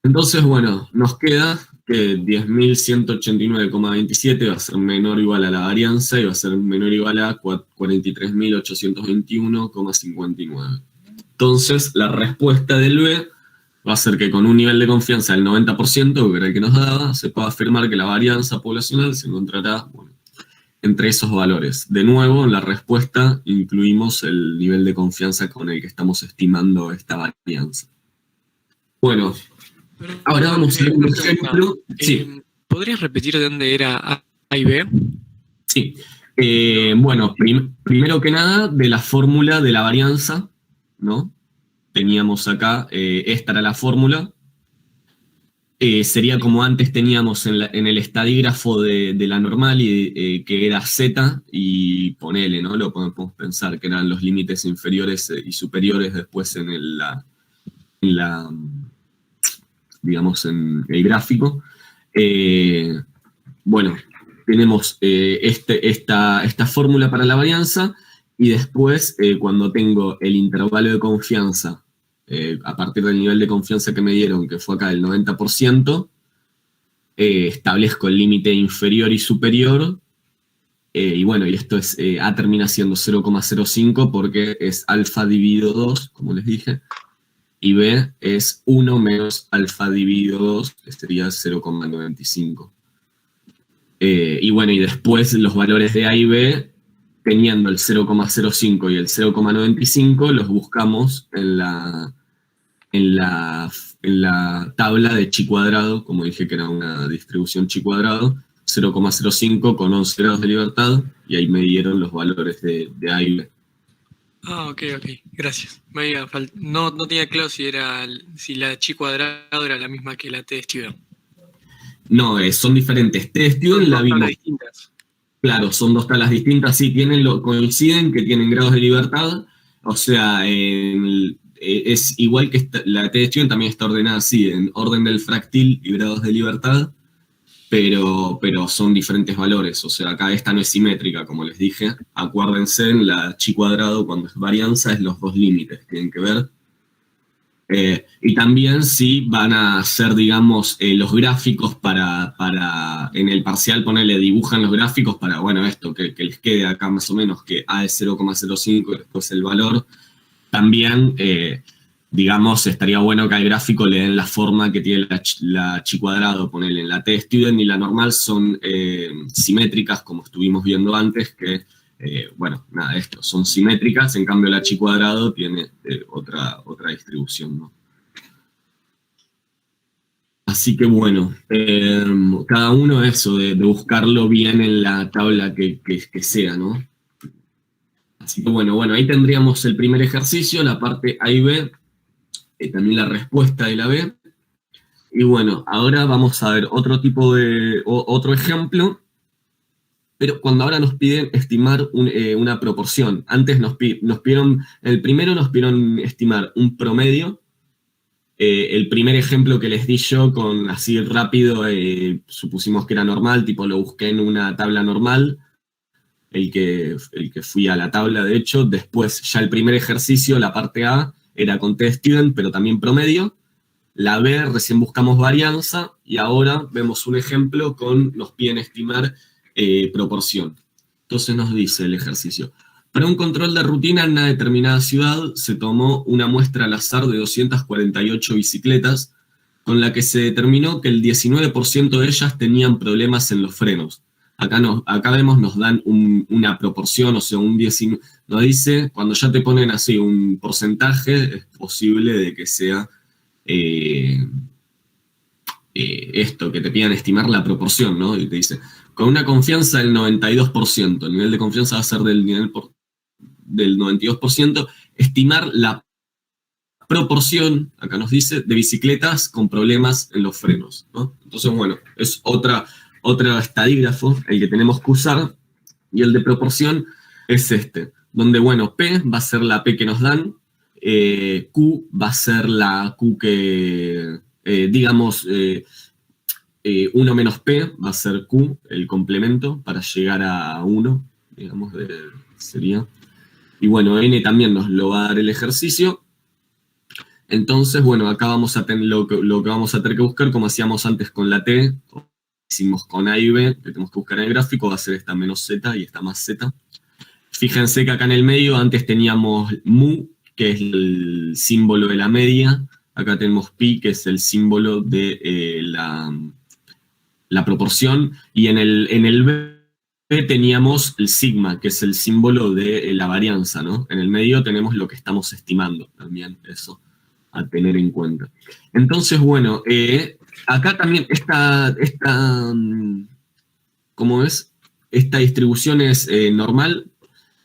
Entonces, bueno, nos queda que 10.189,27 va a ser menor o igual a la varianza y va a ser menor o igual a 43.821,59. Entonces, la respuesta del B va a ser que con un nivel de confianza del 90%, que era el que nos daba, se puede afirmar que la varianza poblacional se encontrará, bueno, entre esos valores. De nuevo, en la respuesta incluimos el nivel de confianza con el que estamos estimando esta varianza. Bueno, ahora vamos a ver un ejemplo. Sí. ¿Podrías repetir de dónde era A y B? Sí. Bueno, primero que nada, de la fórmula de la varianza, ¿no? Teníamos acá, esta era la fórmula. Sería como antes teníamos en el estadígrafo de la normal, que era Z, y ponele, ¿no? Lo podemos pensar que eran los límites inferiores y superiores después digamos, en el gráfico. Bueno, tenemos esta fórmula para la varianza, y después, cuando tengo el intervalo de confianza, a partir del nivel de confianza que me dieron, que fue acá el 90%, establezco el límite inferior y superior, y bueno, y esto es, A termina siendo 0,05 porque es alfa dividido 2, como les dije, y B es 1 menos alfa dividido 2, que sería 0,95. Y bueno, y después los valores de A y B, teniendo el 0,05 y el 0,95, los buscamos en la tabla de chi cuadrado, como dije que era una distribución chi cuadrado, 0,05 con 11 grados de libertad, y ahí me dieron los valores de A y B. Ah, ok, gracias. No tenía claro si la chi cuadrado era la misma que la t_student. No, son diferentes. T_student la vimos. Distintas. Claro, son dos tablas distintas, sí, coinciden que tienen grados de libertad, o sea, es igual que la t_student también está ordenada así, en orden del fractil y grados de libertad, pero son diferentes valores, o sea, acá esta no es simétrica, como les dije. Acuérdense, en la chi cuadrado, cuando es varianza, es los dos límites, tienen que ver. Y también sí van a hacer, digamos, los gráficos para en el parcial, dibujan los gráficos para, bueno, esto, que les quede acá más o menos, que A es 0,05 y después el valor. También digamos, estaría bueno que al gráfico le den la forma que tiene la chi cuadrado, ponele. En la T-Student y la normal son simétricas, como estuvimos viendo antes, que, bueno, nada, esto, son simétricas, en cambio la chi cuadrado tiene otra distribución, ¿no? Así que bueno, cada uno eso, de buscarlo bien en la tabla que sea, ¿no? Así que bueno, ahí tendríamos el primer ejercicio, la parte A y B, también la respuesta de la B. Y bueno, ahora vamos a ver otro ejemplo, pero cuando ahora nos piden estimar una proporción. Antes nos pidieron, el primero nos pidieron estimar un promedio. El primer ejemplo que les di yo, con así rápido, supusimos que era normal, tipo lo busqué en una tabla normal, el que fui a la tabla, de hecho. Después ya el primer ejercicio, la parte A, era con T-Student, pero también promedio. La B, recién buscamos varianza, y ahora vemos un ejemplo nos piden estimar proporción. Entonces nos dice el ejercicio: para un control de rutina en una determinada ciudad, se tomó una muestra al azar de 248 bicicletas, con la que se determinó que el 19% de ellas tenían problemas en los frenos. Acá vemos, nos dan una proporción, o sea, un 19, nos dice, cuando ya te ponen así un porcentaje, es posible de que sea esto, que te pidan estimar la proporción, ¿no? Y te dice, con una confianza del 92%, el nivel de confianza va a ser del 92%, estimar la proporción, acá nos dice, de bicicletas con problemas en los frenos, ¿no? Entonces, bueno, es otro estadígrafo el que tenemos que usar, y el de proporción es este, donde, bueno, P va a ser la P que nos dan, Q va a ser la Q que, digamos, 1 menos P va a ser Q, el complemento, para llegar a 1, digamos, sería. Y bueno, N también nos lo va a dar el ejercicio. Entonces, bueno, acá vamos a tener lo que vamos a tener que buscar, como hacíamos antes con la T, hicimos con A y B, que tenemos que buscar en el gráfico, va a ser esta menos Z y esta más Z. Fíjense que acá en el medio antes teníamos mu, que es el símbolo de la media. Acá tenemos pi, que es el símbolo de la proporción. Y en el B teníamos el sigma, que es el símbolo de la varianza, ¿no? En el medio tenemos lo que estamos estimando, también eso a tener en cuenta. Entonces, bueno, acá también ¿cómo es? Esta distribución es normal.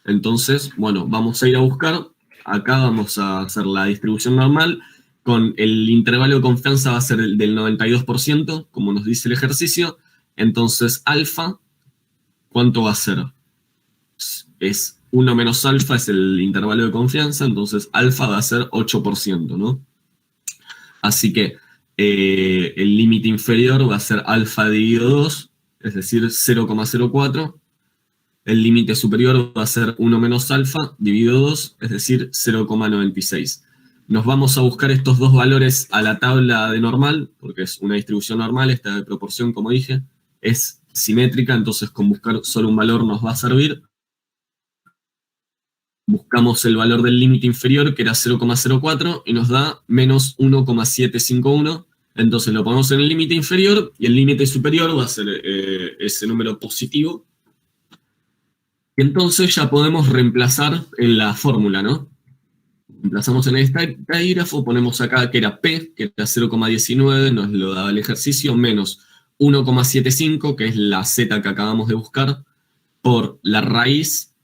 Entonces, bueno, vamos a ir a buscar. Acá vamos a hacer la distribución normal. Con el intervalo de confianza va a ser del 92%, como nos dice el ejercicio. Entonces, alfa, ¿cuánto va a ser? Es 1 menos alfa, es el intervalo de confianza, entonces alfa va a ser 8%, ¿no? Así que el límite inferior va a ser alfa dividido 2, es decir, 0,04. El límite superior va a ser 1 menos alfa dividido 2, es decir, 0,96. Nos vamos a buscar estos dos valores a la tabla de normal, porque es una distribución normal, esta de proporción, como dije, es simétrica, entonces con buscar solo un valor nos va a servir. Buscamos el valor del límite inferior, que era 0,04, y nos da menos 1,751. Entonces lo ponemos en el límite inferior, y el límite superior va a ser ese número positivo. Y entonces ya podemos reemplazar en la fórmula, ¿no? Reemplazamos en este taquígrafo, ponemos acá que era P, que era 0,19, nos lo daba el ejercicio, menos 1,75, que es la Z que acabamos de buscar, por la raíz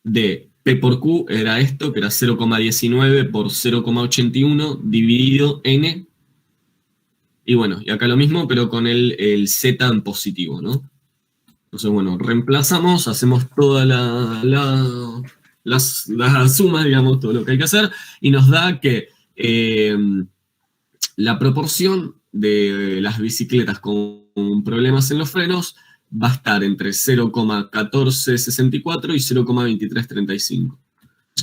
de P por Q, era esto, que era 0,19 por 0,81 dividido N. Y bueno, y acá lo mismo, pero con el Z en positivo, ¿no? Entonces, bueno, reemplazamos, hacemos toda la suma, digamos, todo lo que hay que hacer, y nos da que la proporción de las bicicletas con problemas en los frenos va a estar entre 0,1464 y 0,2335.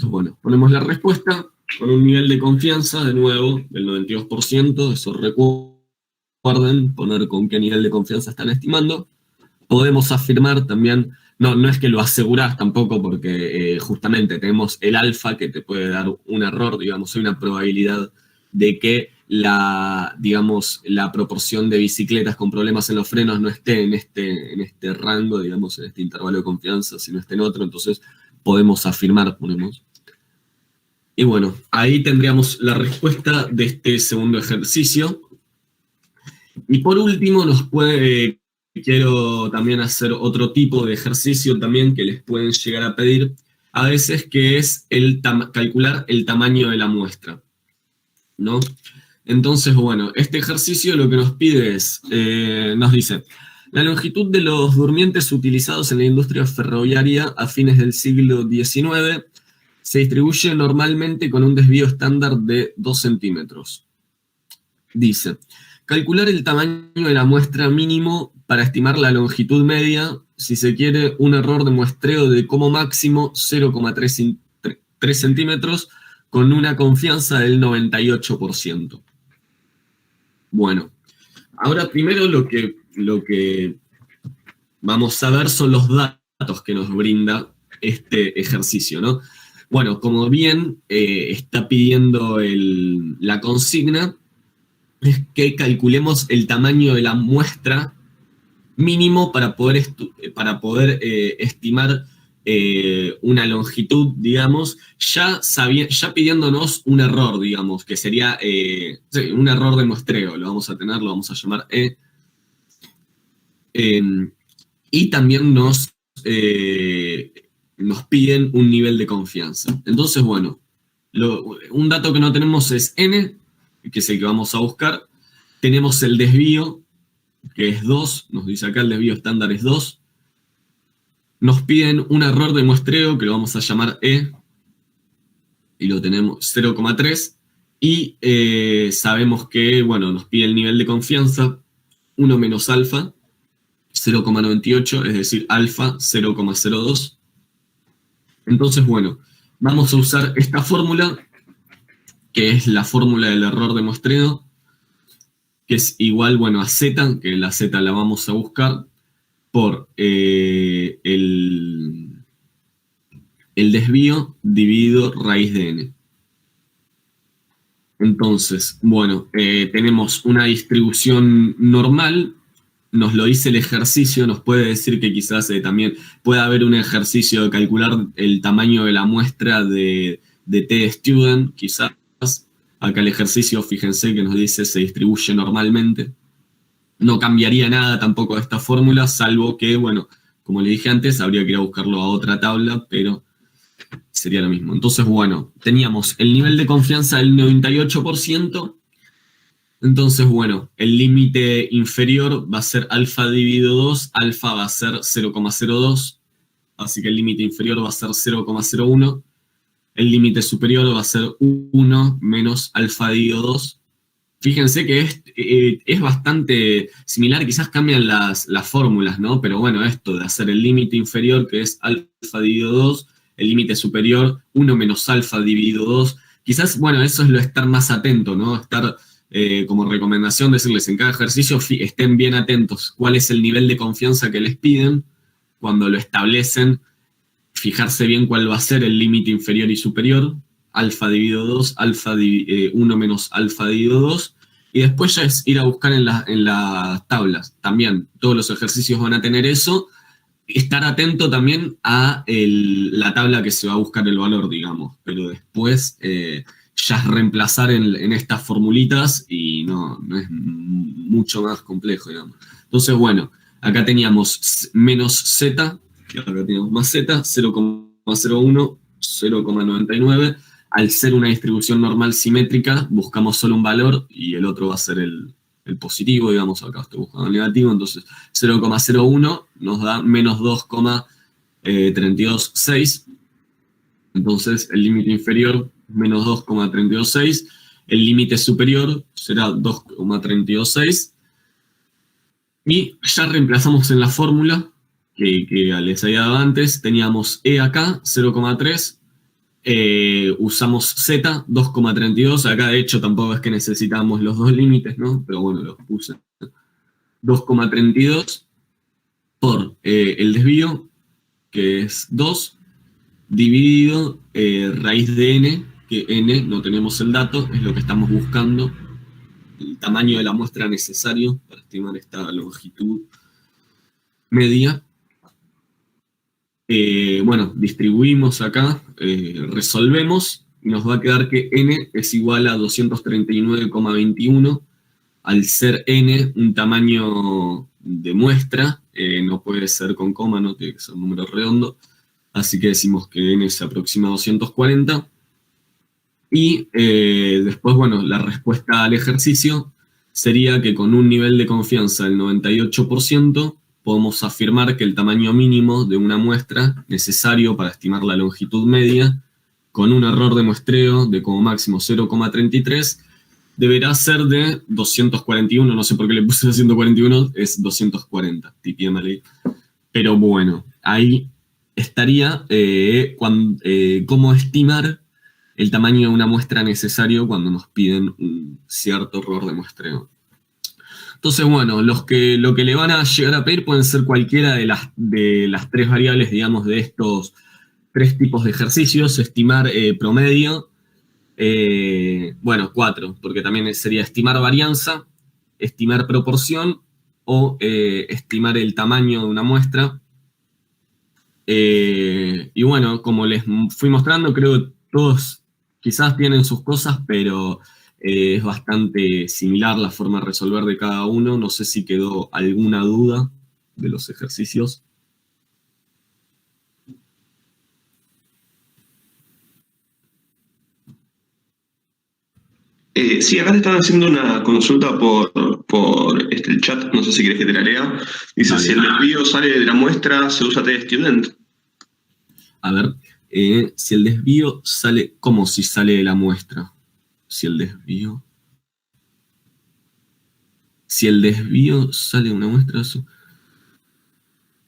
Bueno, ponemos la respuesta con un nivel de confianza, de nuevo, del 92%, eso recuerden, poner con qué nivel de confianza están estimando. Podemos afirmar también, no es que lo asegurás tampoco, porque justamente tenemos el alfa que te puede dar un error, digamos, hay una probabilidad de que digamos, la proporción de bicicletas con problemas en los frenos no esté en este rango, digamos, en este intervalo de confianza, sino esté en otro, entonces podemos afirmar, ponemos. Y bueno, ahí tendríamos la respuesta de este segundo ejercicio. Y por último, quiero también hacer otro tipo de ejercicio también que les pueden llegar a pedir a veces, que es calcular el tamaño de la muestra, ¿no? Entonces, bueno, este ejercicio lo que nos pide es, nos dice, la longitud de los durmientes utilizados en la industria ferroviaria a fines del siglo XIX se distribuye normalmente con un desvío estándar de 2 centímetros. Dice, calcular el tamaño de la muestra mínimo para estimar la longitud media, si se quiere, un error de muestreo de como máximo 0,3 centímetros con una confianza del 98%. Bueno, ahora primero lo que vamos a ver son los datos que nos brinda este ejercicio, ¿no? Bueno, como bien está pidiendo la consigna, es que calculemos el tamaño de la muestra mínimo para poder estimar una longitud, digamos, ya pidiéndonos un error, digamos, que sería un error de muestreo, lo vamos a llamar E. Y también nos piden un nivel de confianza. Entonces, bueno, un dato que no tenemos es N, que es el que vamos a buscar. Tenemos el desvío, que es 2, nos dice acá el desvío estándar es 2. Nos piden un error de muestreo, que lo vamos a llamar E, y lo tenemos 0,3. Y sabemos que, bueno, nos pide el nivel de confianza, 1 menos alfa, 0,98, es decir, alfa 0,02. Entonces, bueno, vamos a usar esta fórmula, que es la fórmula del error de muestreo, que es igual, bueno, a z, que la z la vamos a buscar por el desvío dividido raíz de n. Entonces, bueno, tenemos una distribución normal, nos lo dice el ejercicio, nos puede decir que quizás también puede haber un ejercicio de calcular el tamaño de la muestra de t-student, quizás. Acá el ejercicio, fíjense que nos dice se distribuye normalmente. No cambiaría nada tampoco de esta fórmula, salvo que, bueno, como le dije antes, habría que ir a buscarlo a otra tabla, pero sería lo mismo. Entonces, bueno, teníamos el nivel de confianza del 98%. Entonces, bueno, el límite inferior va a ser alfa dividido 2, alfa va a ser 0,02, así que el límite inferior va a ser 0,01. El límite superior va a ser 1 menos alfa dividido 2. Fíjense que es bastante similar, quizás cambian las fórmulas, ¿no? Pero bueno, esto de hacer el límite inferior, que es alfa dividido 2, el límite superior, 1 menos alfa dividido 2. Quizás, bueno, eso es lo de estar más atento, ¿no? Estar, como recomendación, decirles en cada ejercicio, estén bien atentos cuál es el nivel de confianza que les piden cuando lo establecen. Fijarse bien cuál va a ser el límite inferior y superior, alfa dividido 2, 1 menos alfa dividido 2, y después ya es ir a buscar en las tablas. También todos los ejercicios van a tener eso. Estar atento también a la tabla que se va a buscar el valor, digamos, pero después ya es reemplazar en estas formulitas y no es mucho más complejo, digamos. Entonces, bueno, acá teníamos menos z, y acá tenemos más z, 0,01, 0,99. Al ser una distribución normal simétrica, buscamos solo un valor y el otro va a ser el positivo, digamos, acá estoy buscando el negativo, entonces 0,01 nos da menos 2,326. Entonces el límite inferior menos 2,326, el límite superior será 2,326. Y ya reemplazamos en la fórmula que les había dado antes, teníamos E acá, 0,3, usamos Z, 2,32, acá de hecho tampoco es que necesitamos los dos límites, ¿no? Pero bueno, los puse. 2,32 por el desvío, que es 2, dividido raíz de n, que n, no tenemos el dato, es lo que estamos buscando, el tamaño de la muestra necesario para estimar esta longitud media. Bueno, distribuimos acá, resolvemos, y nos va a quedar que n es igual a 239,21. Al ser n un tamaño de muestra, no puede ser con coma, no tiene que ser un número redondo, así que decimos que n se aproxima a 240. Y después, bueno, la respuesta al ejercicio sería que con un nivel de confianza del 98%, podemos afirmar que el tamaño mínimo de una muestra necesario para estimar la longitud media, con un error de muestreo de como máximo 0,33, deberá ser de 241, no sé por qué le puse 241, es 240, tipiémale. Pero bueno, ahí estaría cómo estimar el tamaño de una muestra necesario cuando nos piden un cierto error de muestreo. Entonces, bueno, lo que le van a llegar a pedir pueden ser cualquiera de las tres variables, digamos, de estos tres tipos de ejercicios: estimar promedio, bueno, 4, porque también sería estimar varianza, estimar proporción o estimar el tamaño de una muestra. Y bueno, como les fui mostrando, creo que todos quizás tienen sus cosas, pero es bastante similar la forma de resolver de cada uno. No sé si quedó alguna duda de los ejercicios. Sí, acá te están haciendo una consulta por el chat, no sé si querés que te la lea. Dice, Dale. si el desvío sale de la muestra, ¿se usa teststudent? A ver, si el desvío sale, ¿cómo si sale de la muestra? Si el desvío sale de una muestra,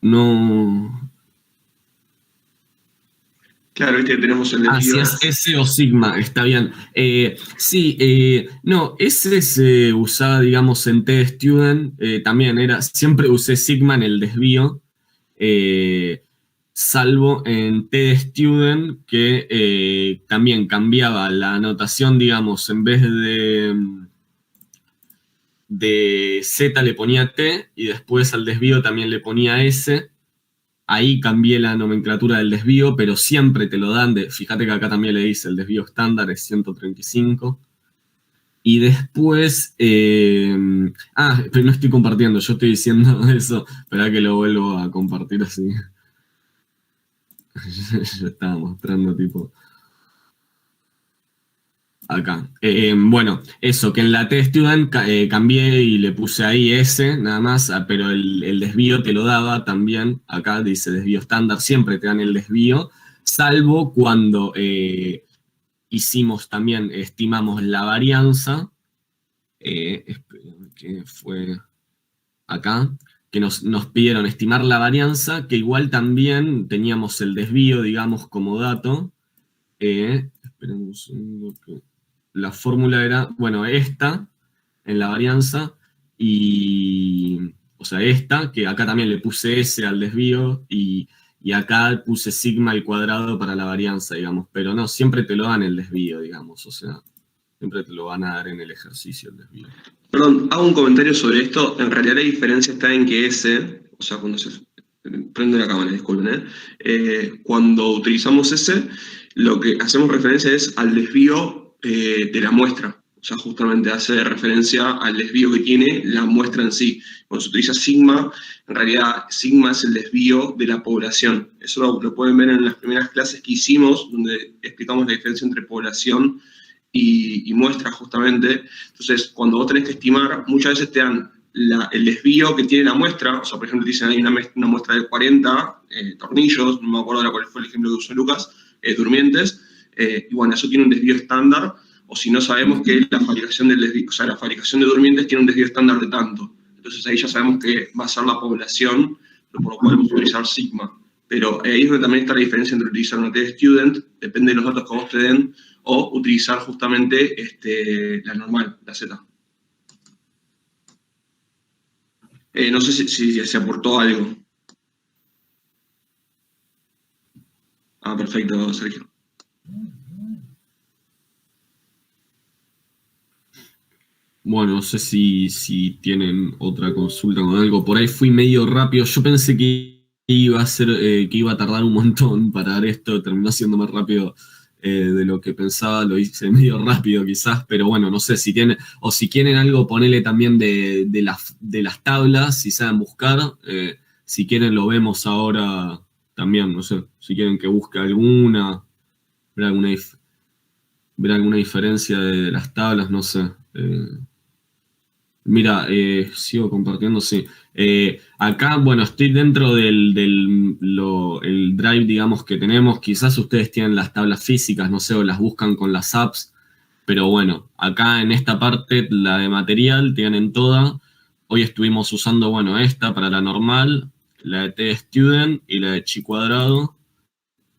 no... Claro, viste que tenemos el desvío. Si es S o sigma, está bien. No, S se usaba, digamos, en tstudent, también siempre usé sigma en el desvío, salvo en tstudent, que también cambiaba la anotación, digamos, en vez de Z le ponía T, y después al desvío también le ponía S. Ahí cambié la nomenclatura del desvío, pero siempre te lo dan fíjate que acá también le dice el desvío estándar es 135. Y después, pero no estoy compartiendo, yo estoy diciendo eso, espera que lo vuelvo a compartir así. Yo estaba mostrando tipo... Acá. Bueno, eso, que en la tstudent cambié y le puse ahí S, nada más, pero el desvío te lo daba también. Acá dice desvío estándar, siempre te dan el desvío, salvo cuando estimamos la varianza, que fue acá, que nos pidieron estimar la varianza, que igual también teníamos el desvío, digamos, como dato. Esperen un segundo que... La fórmula era, bueno, esta, en la varianza, o sea, esta, que acá también le puse S al desvío, y acá puse sigma al cuadrado para la varianza, digamos, pero no, siempre te lo dan el desvío, digamos, o sea, siempre te lo van a dar en el ejercicio el desvío. Perdón, hago un comentario sobre esto. En realidad la diferencia está en que S, o sea, cuando se prende la cámara, disculpen, cuando utilizamos S, lo que hacemos referencia es al desvío de la muestra. O sea, justamente hace referencia al desvío que tiene la muestra en sí. Cuando se utiliza sigma, en realidad sigma es el desvío de la población. Eso lo pueden ver en las primeras clases que hicimos, donde explicamos la diferencia entre población y muestra, justamente. Entonces, cuando vos tenés que estimar, muchas veces te dan el desvío que tiene la muestra. O sea, por ejemplo, te dicen hay una muestra de 40 tornillos, no me acuerdo ahora cuál fue el ejemplo que usó Lucas, durmientes, y bueno, eso tiene un desvío estándar, o si no, sabemos que la fabricación del desvío, o sea, la fabricación de durmientes tiene un desvío estándar de tanto. Entonces ahí ya sabemos que va a ser la población, por lo cual podemos utilizar sigma. Pero ahí es donde también está la diferencia entre utilizar una tstudent, depende de los datos que vos te den, o utilizar justamente la normal, la Z. No sé si se aportó algo. Perfecto, Sergio. Bueno, no sé si tienen otra consulta con algo. Por ahí fui medio rápido. Yo pensé que iba a ser, que iba a tardar un montón para dar esto. Terminó siendo más rápido de lo que pensaba. Lo hice medio rápido quizás, pero bueno, no sé si tienen, o si quieren algo, ponele también de las tablas, si saben buscar. Si quieren lo vemos ahora también, no sé. Si quieren que busque alguna, ver alguna, ver alguna diferencia de las tablas, no sé. Mira, sigo compartiendo, sí. Acá, bueno, estoy dentro el drive, digamos, que tenemos. Quizás ustedes tienen las tablas físicas, no sé, o las buscan con las apps. Pero bueno, acá en esta parte, la de material, tienen toda. Hoy estuvimos usando, bueno, esta para la normal, la de T-Student y la de Chi cuadrado.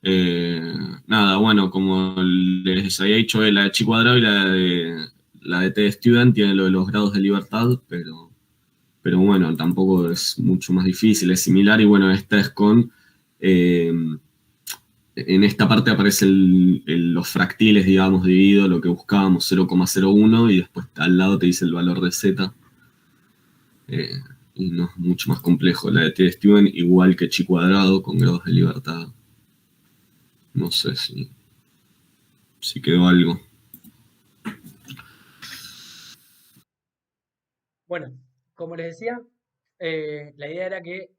Eh, Nada, bueno, como les había dicho, la de Chi cuadrado y la de T-Student tiene lo de los grados de libertad, pero bueno, tampoco es mucho más difícil, es similar y bueno, esta es con... eh, en esta parte aparecen los fractiles, digamos, dividido lo que buscábamos, 0,01 y después al lado te dice el valor de z. eh, y no es mucho más complejo. La de T-Student igual que Chi cuadrado con grados de libertad. No sé si quedó algo. Bueno, como les decía, la idea era que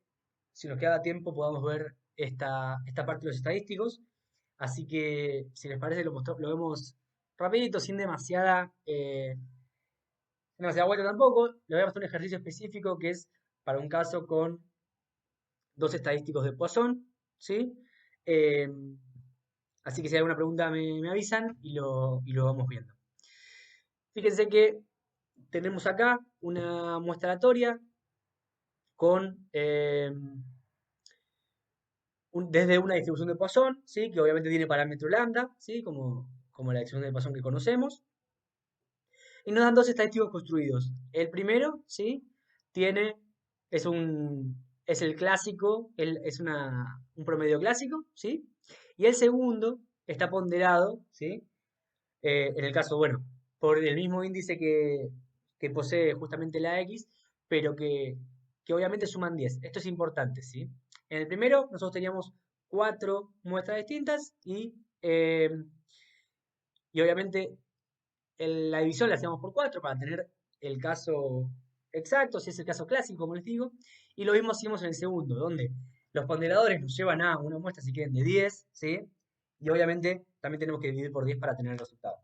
si nos queda tiempo podamos ver esta parte de los estadísticos. Así que, si les parece, lo vemos rapidito, sin demasiada vuelta tampoco. Le voy a mostrar un ejercicio específico que es para un caso con dos estadísticos de Poisson, ¿sí? Eh, Así que si hay alguna pregunta me avisan y lo vamos viendo. Fíjense que tenemos acá una muestra aleatoria con desde una distribución de Poisson, ¿sí? Que obviamente tiene parámetro lambda, ¿sí? Como la distribución de Poisson que conocemos. Y nos dan dos estadísticos construidos. El primero, ¿sí? Tiene, es el clásico, un promedio clásico, ¿sí? Y el segundo está ponderado, ¿sí? En el caso, bueno, por el mismo índice que posee justamente la X, pero que obviamente suman 10. Esto es importante, ¿sí? En el primero nosotros teníamos 4 muestras distintas y obviamente la división la hacíamos por 4 para tener el caso exacto, si es el caso clásico, como les digo, y lo mismo hicimos en el segundo, donde los ponderadores nos llevan a una muestra, si quieren, de 10, ¿sí? Y obviamente también tenemos que dividir por 10 para tener el resultado.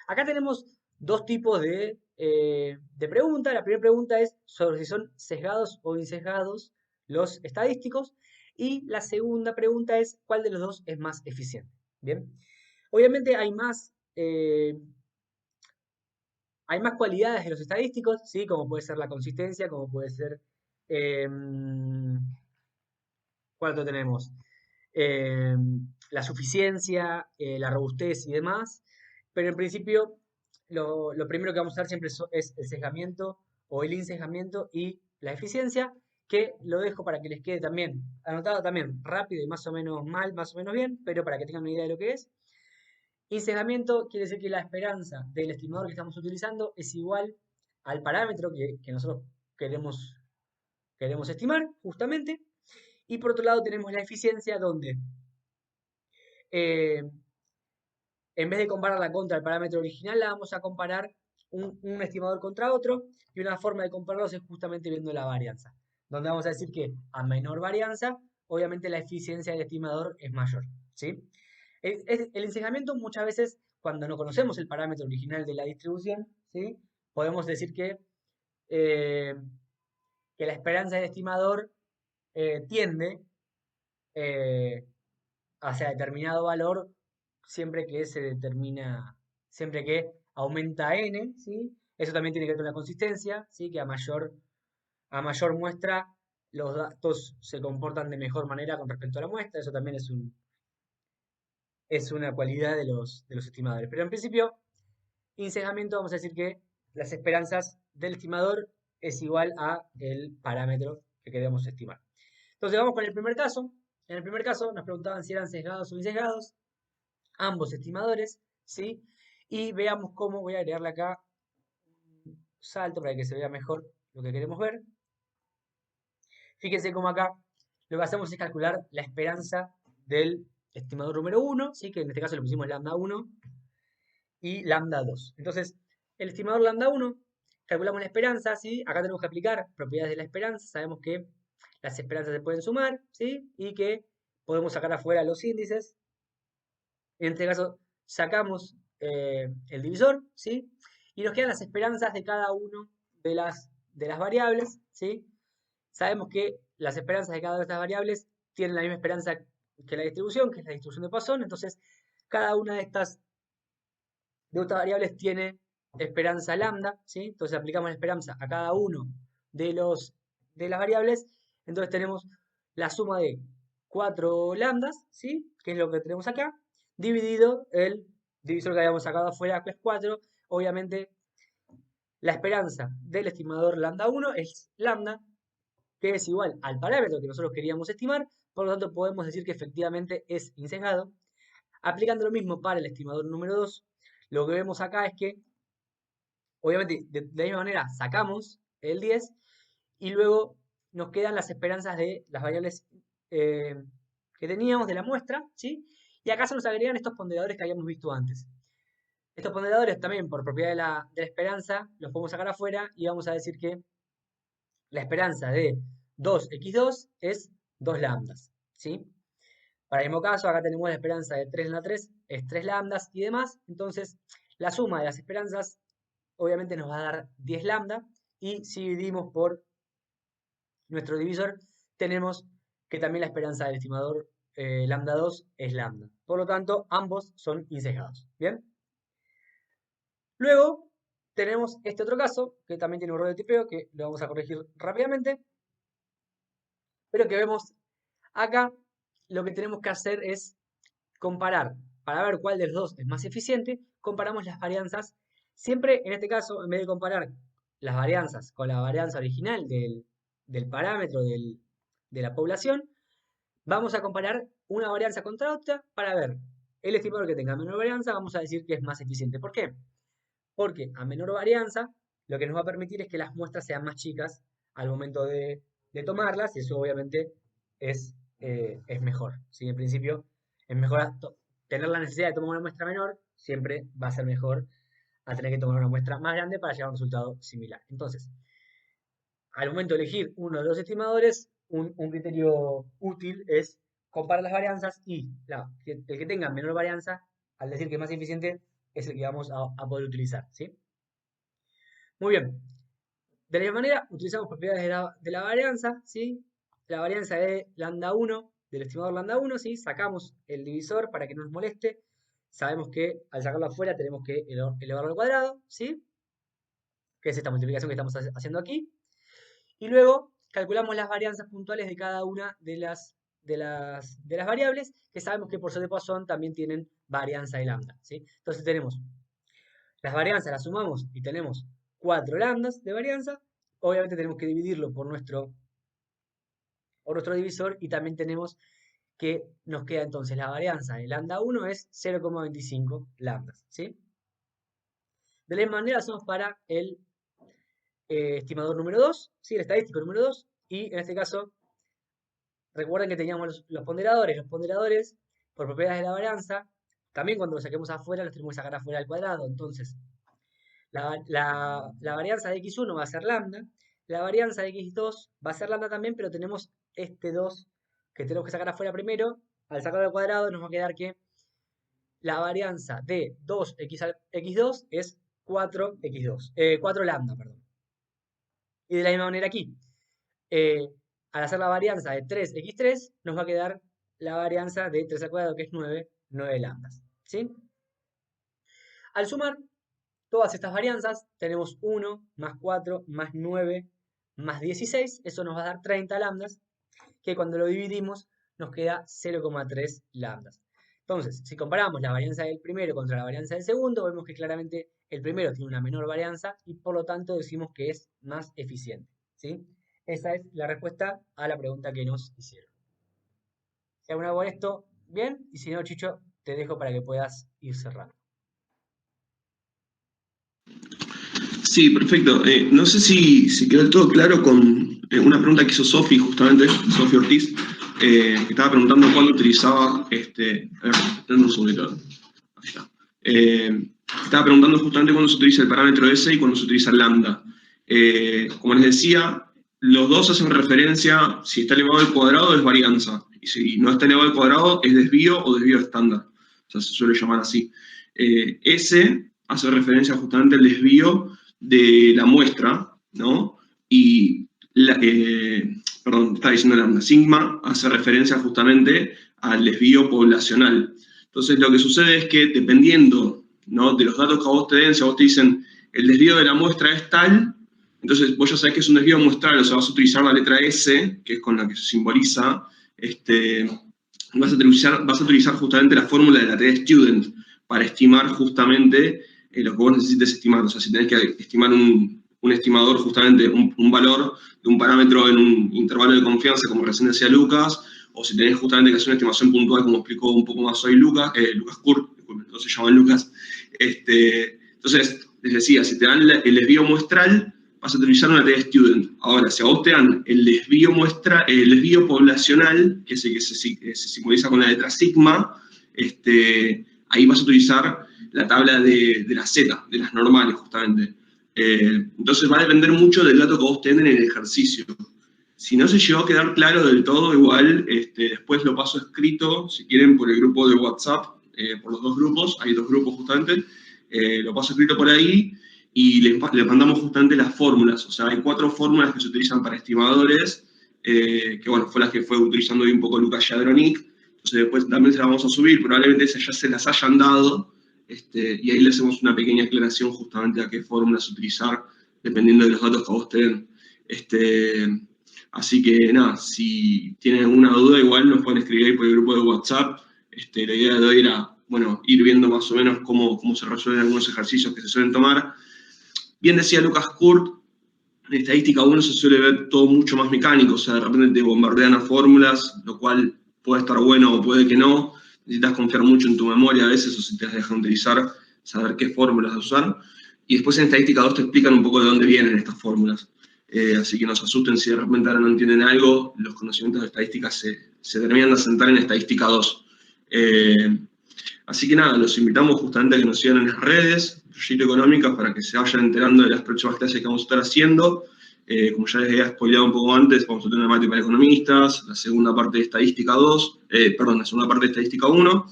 Acá tenemos dos tipos de preguntas. La primera pregunta es sobre si son sesgados o insesgados los estadísticos. Y la segunda pregunta es cuál de los dos es más eficiente. Bien. Obviamente hay más cualidades de los estadísticos, ¿sí? Como puede ser la consistencia, como puede ser... ¿cuánto tenemos? eh, la suficiencia, la robustez y demás, pero en principio lo primero que vamos a usar siempre es el sesgamiento o el insesgamiento y la eficiencia, que lo dejo para que les quede también anotado también rápido y más o menos mal, más o menos bien, pero para que tengan una idea de lo que es. Insesgamiento quiere decir que la esperanza del estimador que estamos utilizando es igual al parámetro que nosotros queremos estimar, justamente. Y por otro lado tenemos la eficiencia donde eh, en vez de compararla contra el parámetro original, la vamos a comparar un estimador contra otro, y una forma de compararlos es justamente viendo la varianza, donde vamos a decir que a menor varianza, obviamente la eficiencia del estimador es mayor, ¿sí? El ensejamiento muchas veces, cuando no conocemos el parámetro original de la distribución, ¿sí? Podemos decir eh, que la esperanza del estimador tiende eh, hacia determinado valor siempre que aumenta n, ¿sí? Eso también tiene que ver con la consistencia, ¿sí? Que a mayor muestra los datos se comportan de mejor manera con respecto a la muestra. Eso también es una cualidad de los estimadores. Pero en principio, insesgamiento, vamos a decir que las esperanzas del estimador es igual a el parámetro que queremos estimar. Entonces vamos con el primer caso. En el primer caso nos preguntaban si eran sesgados o insesgados ambos estimadores, ¿sí? Y veamos cómo, voy a agregarle acá salto para que se vea mejor lo que queremos ver. Fíjense cómo acá lo que hacemos es calcular la esperanza del estimador número 1, ¿sí? Que en este caso le pusimos lambda 1 y lambda 2. Entonces, el estimador lambda 1, calculamos la esperanza, ¿sí? Acá tenemos que aplicar propiedades de la esperanza. Sabemos que las esperanzas se pueden sumar, ¿sí? Y que podemos sacar afuera los índices. En este caso, sacamos el divisor, ¿sí? Y nos quedan las esperanzas de cada una de las variables, ¿sí? Sabemos que las esperanzas de cada una de estas variables tienen la misma esperanza que la distribución, que es la distribución de Poisson. Entonces, cada una de estas variables tiene esperanza lambda, ¿sí? Entonces aplicamos la esperanza a cada uno de las variables. Entonces tenemos la suma de 4 lambdas, ¿sí? Que es lo que tenemos acá, dividido el divisor que habíamos sacado afuera, que es 4. Obviamente, la esperanza del estimador lambda 1 es lambda, que es igual al parámetro que nosotros queríamos estimar. Por lo tanto, podemos decir que efectivamente es insesgado. Aplicando lo mismo para el estimador número 2, lo que vemos acá es que, obviamente, de la misma manera sacamos el 10 y luego nos quedan las esperanzas de las variables que teníamos de la muestra, ¿sí? Y acá se nos agregan estos ponderadores que habíamos visto antes. Estos ponderadores también, por propiedad de la esperanza, los podemos sacar afuera y vamos a decir que la esperanza de 2x2 es 2 lambdas, ¿sí? Para el mismo caso, acá tenemos la esperanza de 3 lambda 3, es 3 lambdas y demás. Entonces, la suma de las esperanzas obviamente nos va a dar 10 lambda. Y si dividimos por nuestro divisor, tenemos que también la esperanza del estimador lambda 2 es lambda. Por lo tanto, ambos son insesgados. ¿Bien? Luego, tenemos este otro caso, que también tiene un error de tipeo, que lo vamos a corregir rápidamente. Pero que vemos acá, lo que tenemos que hacer es comparar, para ver cuál de los dos es más eficiente, comparamos las varianzas. Siempre, en este caso, en vez de comparar las varianzas con la varianza original del parámetro de la población, vamos a comparar una varianza contra otra para ver el estimador que tenga menor varianza, vamos a decir que es más eficiente. ¿Por qué? Porque a menor varianza, lo que nos va a permitir es que las muestras sean más chicas al momento de tomarlas, y eso obviamente es mejor. ¿Sí? En principio, es mejor tener la necesidad de tomar una muestra menor, siempre va a ser mejor a tener que tomar una muestra más grande para llegar a un resultado similar. Entonces, al momento de elegir uno de los estimadores, un criterio útil es comparar las varianzas y el que tenga menor varianza, al decir que es más eficiente, es el que vamos a poder utilizar, ¿sí? Muy bien. De la misma manera, utilizamos propiedades de la varianza, ¿sí? La varianza de lambda 1, del estimador lambda 1, ¿sí? Sacamos el divisor para que no nos moleste. Sabemos que al sacarlo afuera tenemos que elevarlo al cuadrado, ¿sí? Que es esta multiplicación que estamos haciendo aquí. Y luego calculamos las varianzas puntuales de cada una de las variables, que sabemos que por ser de Poisson también tienen varianza de lambda, ¿sí? Entonces tenemos las varianzas, las sumamos y tenemos 4 lambdas de varianza. Obviamente tenemos que dividirlo por nuestro divisor y también tenemos que nos queda entonces la varianza de lambda 1 es 0,25 lambdas, ¿sí? De la misma manera hacemos para el estimador número 2, ¿sí? El estadístico número 2, y en este caso, recuerden que teníamos los ponderadores. Los ponderadores, por propiedades de la varianza, también cuando los saquemos afuera, los tenemos que sacar afuera al cuadrado. Entonces, la varianza de x1 va a ser lambda, la varianza de x2 va a ser lambda también, pero tenemos este 2 que tenemos que sacar afuera primero. Al sacarlo al cuadrado nos va a quedar que la varianza de 2x2 es 4 lambda, perdón. Y de la misma manera aquí, al hacer la varianza de 3x3, nos va a quedar la varianza de 3 al cuadrado, que es 9 lambdas, ¿sí? Al sumar todas estas varianzas, tenemos 1 más 4 más 9 más 16, eso nos va a dar 30 lambdas, que cuando lo dividimos nos queda 0,3 lambdas. Entonces, si comparamos la varianza del primero contra la varianza del segundo, vemos que claramente el primero tiene una menor varianza y por lo tanto decimos que es más eficiente, ¿sí? Esa es la respuesta a la pregunta que nos hicieron. Si alguna con esto, bien, y si no, Chicho, te dejo para que puedas ir cerrando. Sí, perfecto. No sé si quedó del todo claro con una pregunta que hizo Sofi, justamente, Sofi Ortiz, que estaba preguntando cuándo utilizaba, a ver, dame un segundito. Ahí está. Estaba preguntando justamente cuándo se utiliza el parámetro S y cuándo se utiliza el lambda. Como les decía, los dos hacen referencia, si está elevado al cuadrado es varianza, y si no está elevado al cuadrado es desvío o desvío estándar. O sea, se suele llamar así. S hace referencia justamente al desvío de la muestra, ¿no? Y, perdón, estaba diciendo lambda. Sigma hace referencia justamente al desvío poblacional. Entonces, lo que sucede es que dependiendo, ¿no?, de los datos que a vos te den, si a vos te dicen el desvío de la muestra es tal, entonces vos ya sabés que es un desvío muestral, o sea, vas a utilizar la letra S, que es con la que se simboliza, vas a utilizar justamente la fórmula de la t-student para estimar justamente lo que vos necesites estimar. O sea, si tenés que estimar un estimador, justamente un valor de un parámetro en un intervalo de confianza, como recién decía Lucas, o si tenés justamente que hacer una estimación puntual, como explicó un poco más hoy Lucas Kurt, no se llama Lucas. Entonces, les decía, si te dan el desvío muestral, vas a utilizar una t-student. Ahora, si a vos te dan el desvío poblacional, que es el que se simboliza con la letra sigma, ahí vas a utilizar la tabla de la Z, de las normales, justamente. Entonces va a depender mucho del dato que vos tenés en el ejercicio. Si no se llegó a quedar claro del todo, igual después lo paso escrito, si quieren, por el grupo de WhatsApp, por los dos grupos, hay dos grupos justamente, lo paso escrito por ahí y les mandamos justamente las fórmulas. O sea, hay 4 fórmulas que se utilizan para estimadores, que bueno, fue las que fue utilizando hoy un poco Lucas Jadronic. Entonces después también se las vamos a subir, probablemente esas ya se las hayan dado, y ahí le hacemos una pequeña aclaración justamente a qué fórmulas utilizar, dependiendo de los datos que a vos te den. Así que nada, si tienen alguna duda, igual nos pueden escribir ahí por el grupo de WhatsApp. La idea de hoy era, bueno, ir viendo más o menos cómo se resuelven algunos ejercicios que se suelen tomar. Bien decía Lucas Kurt, en estadística 1 se suele ver todo mucho más mecánico, o sea, de repente te bombardean a fórmulas, lo cual puede estar bueno o puede que no. Necesitas confiar mucho en tu memoria a veces, o si te las dejan utilizar, saber qué fórmulas usar. Y después en estadística 2 te explican un poco de dónde vienen estas fórmulas. Así que no se asusten si de repente ahora no entienden algo, los conocimientos de estadística se terminan de asentar en estadística 2. Así que nada, los invitamos justamente a que nos sigan en las redes, Proyecto Económicas, para que se vayan enterando de las próximas clases que vamos a estar haciendo. Como ya les había spoileado un poco antes, vamos a tener una materia para economistas, la segunda parte de estadística 2, la segunda parte de estadística 1,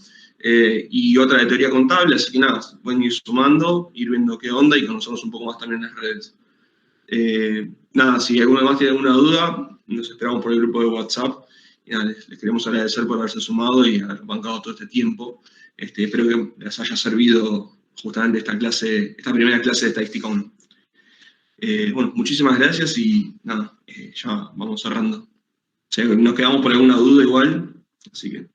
y otra de teoría contable, así que nada, pueden ir sumando, ir viendo qué onda y conocernos un poco más también en las redes. Nada, si alguno más tiene alguna duda, nos esperamos por el grupo de WhatsApp. Y nada, les queremos agradecer por haberse sumado y haber bancado todo este tiempo. Espero que les haya servido justamente esta primera clase de estadística 1. Bueno, muchísimas gracias y nada, ya vamos cerrando. O sea, nos quedamos por alguna duda igual, así que...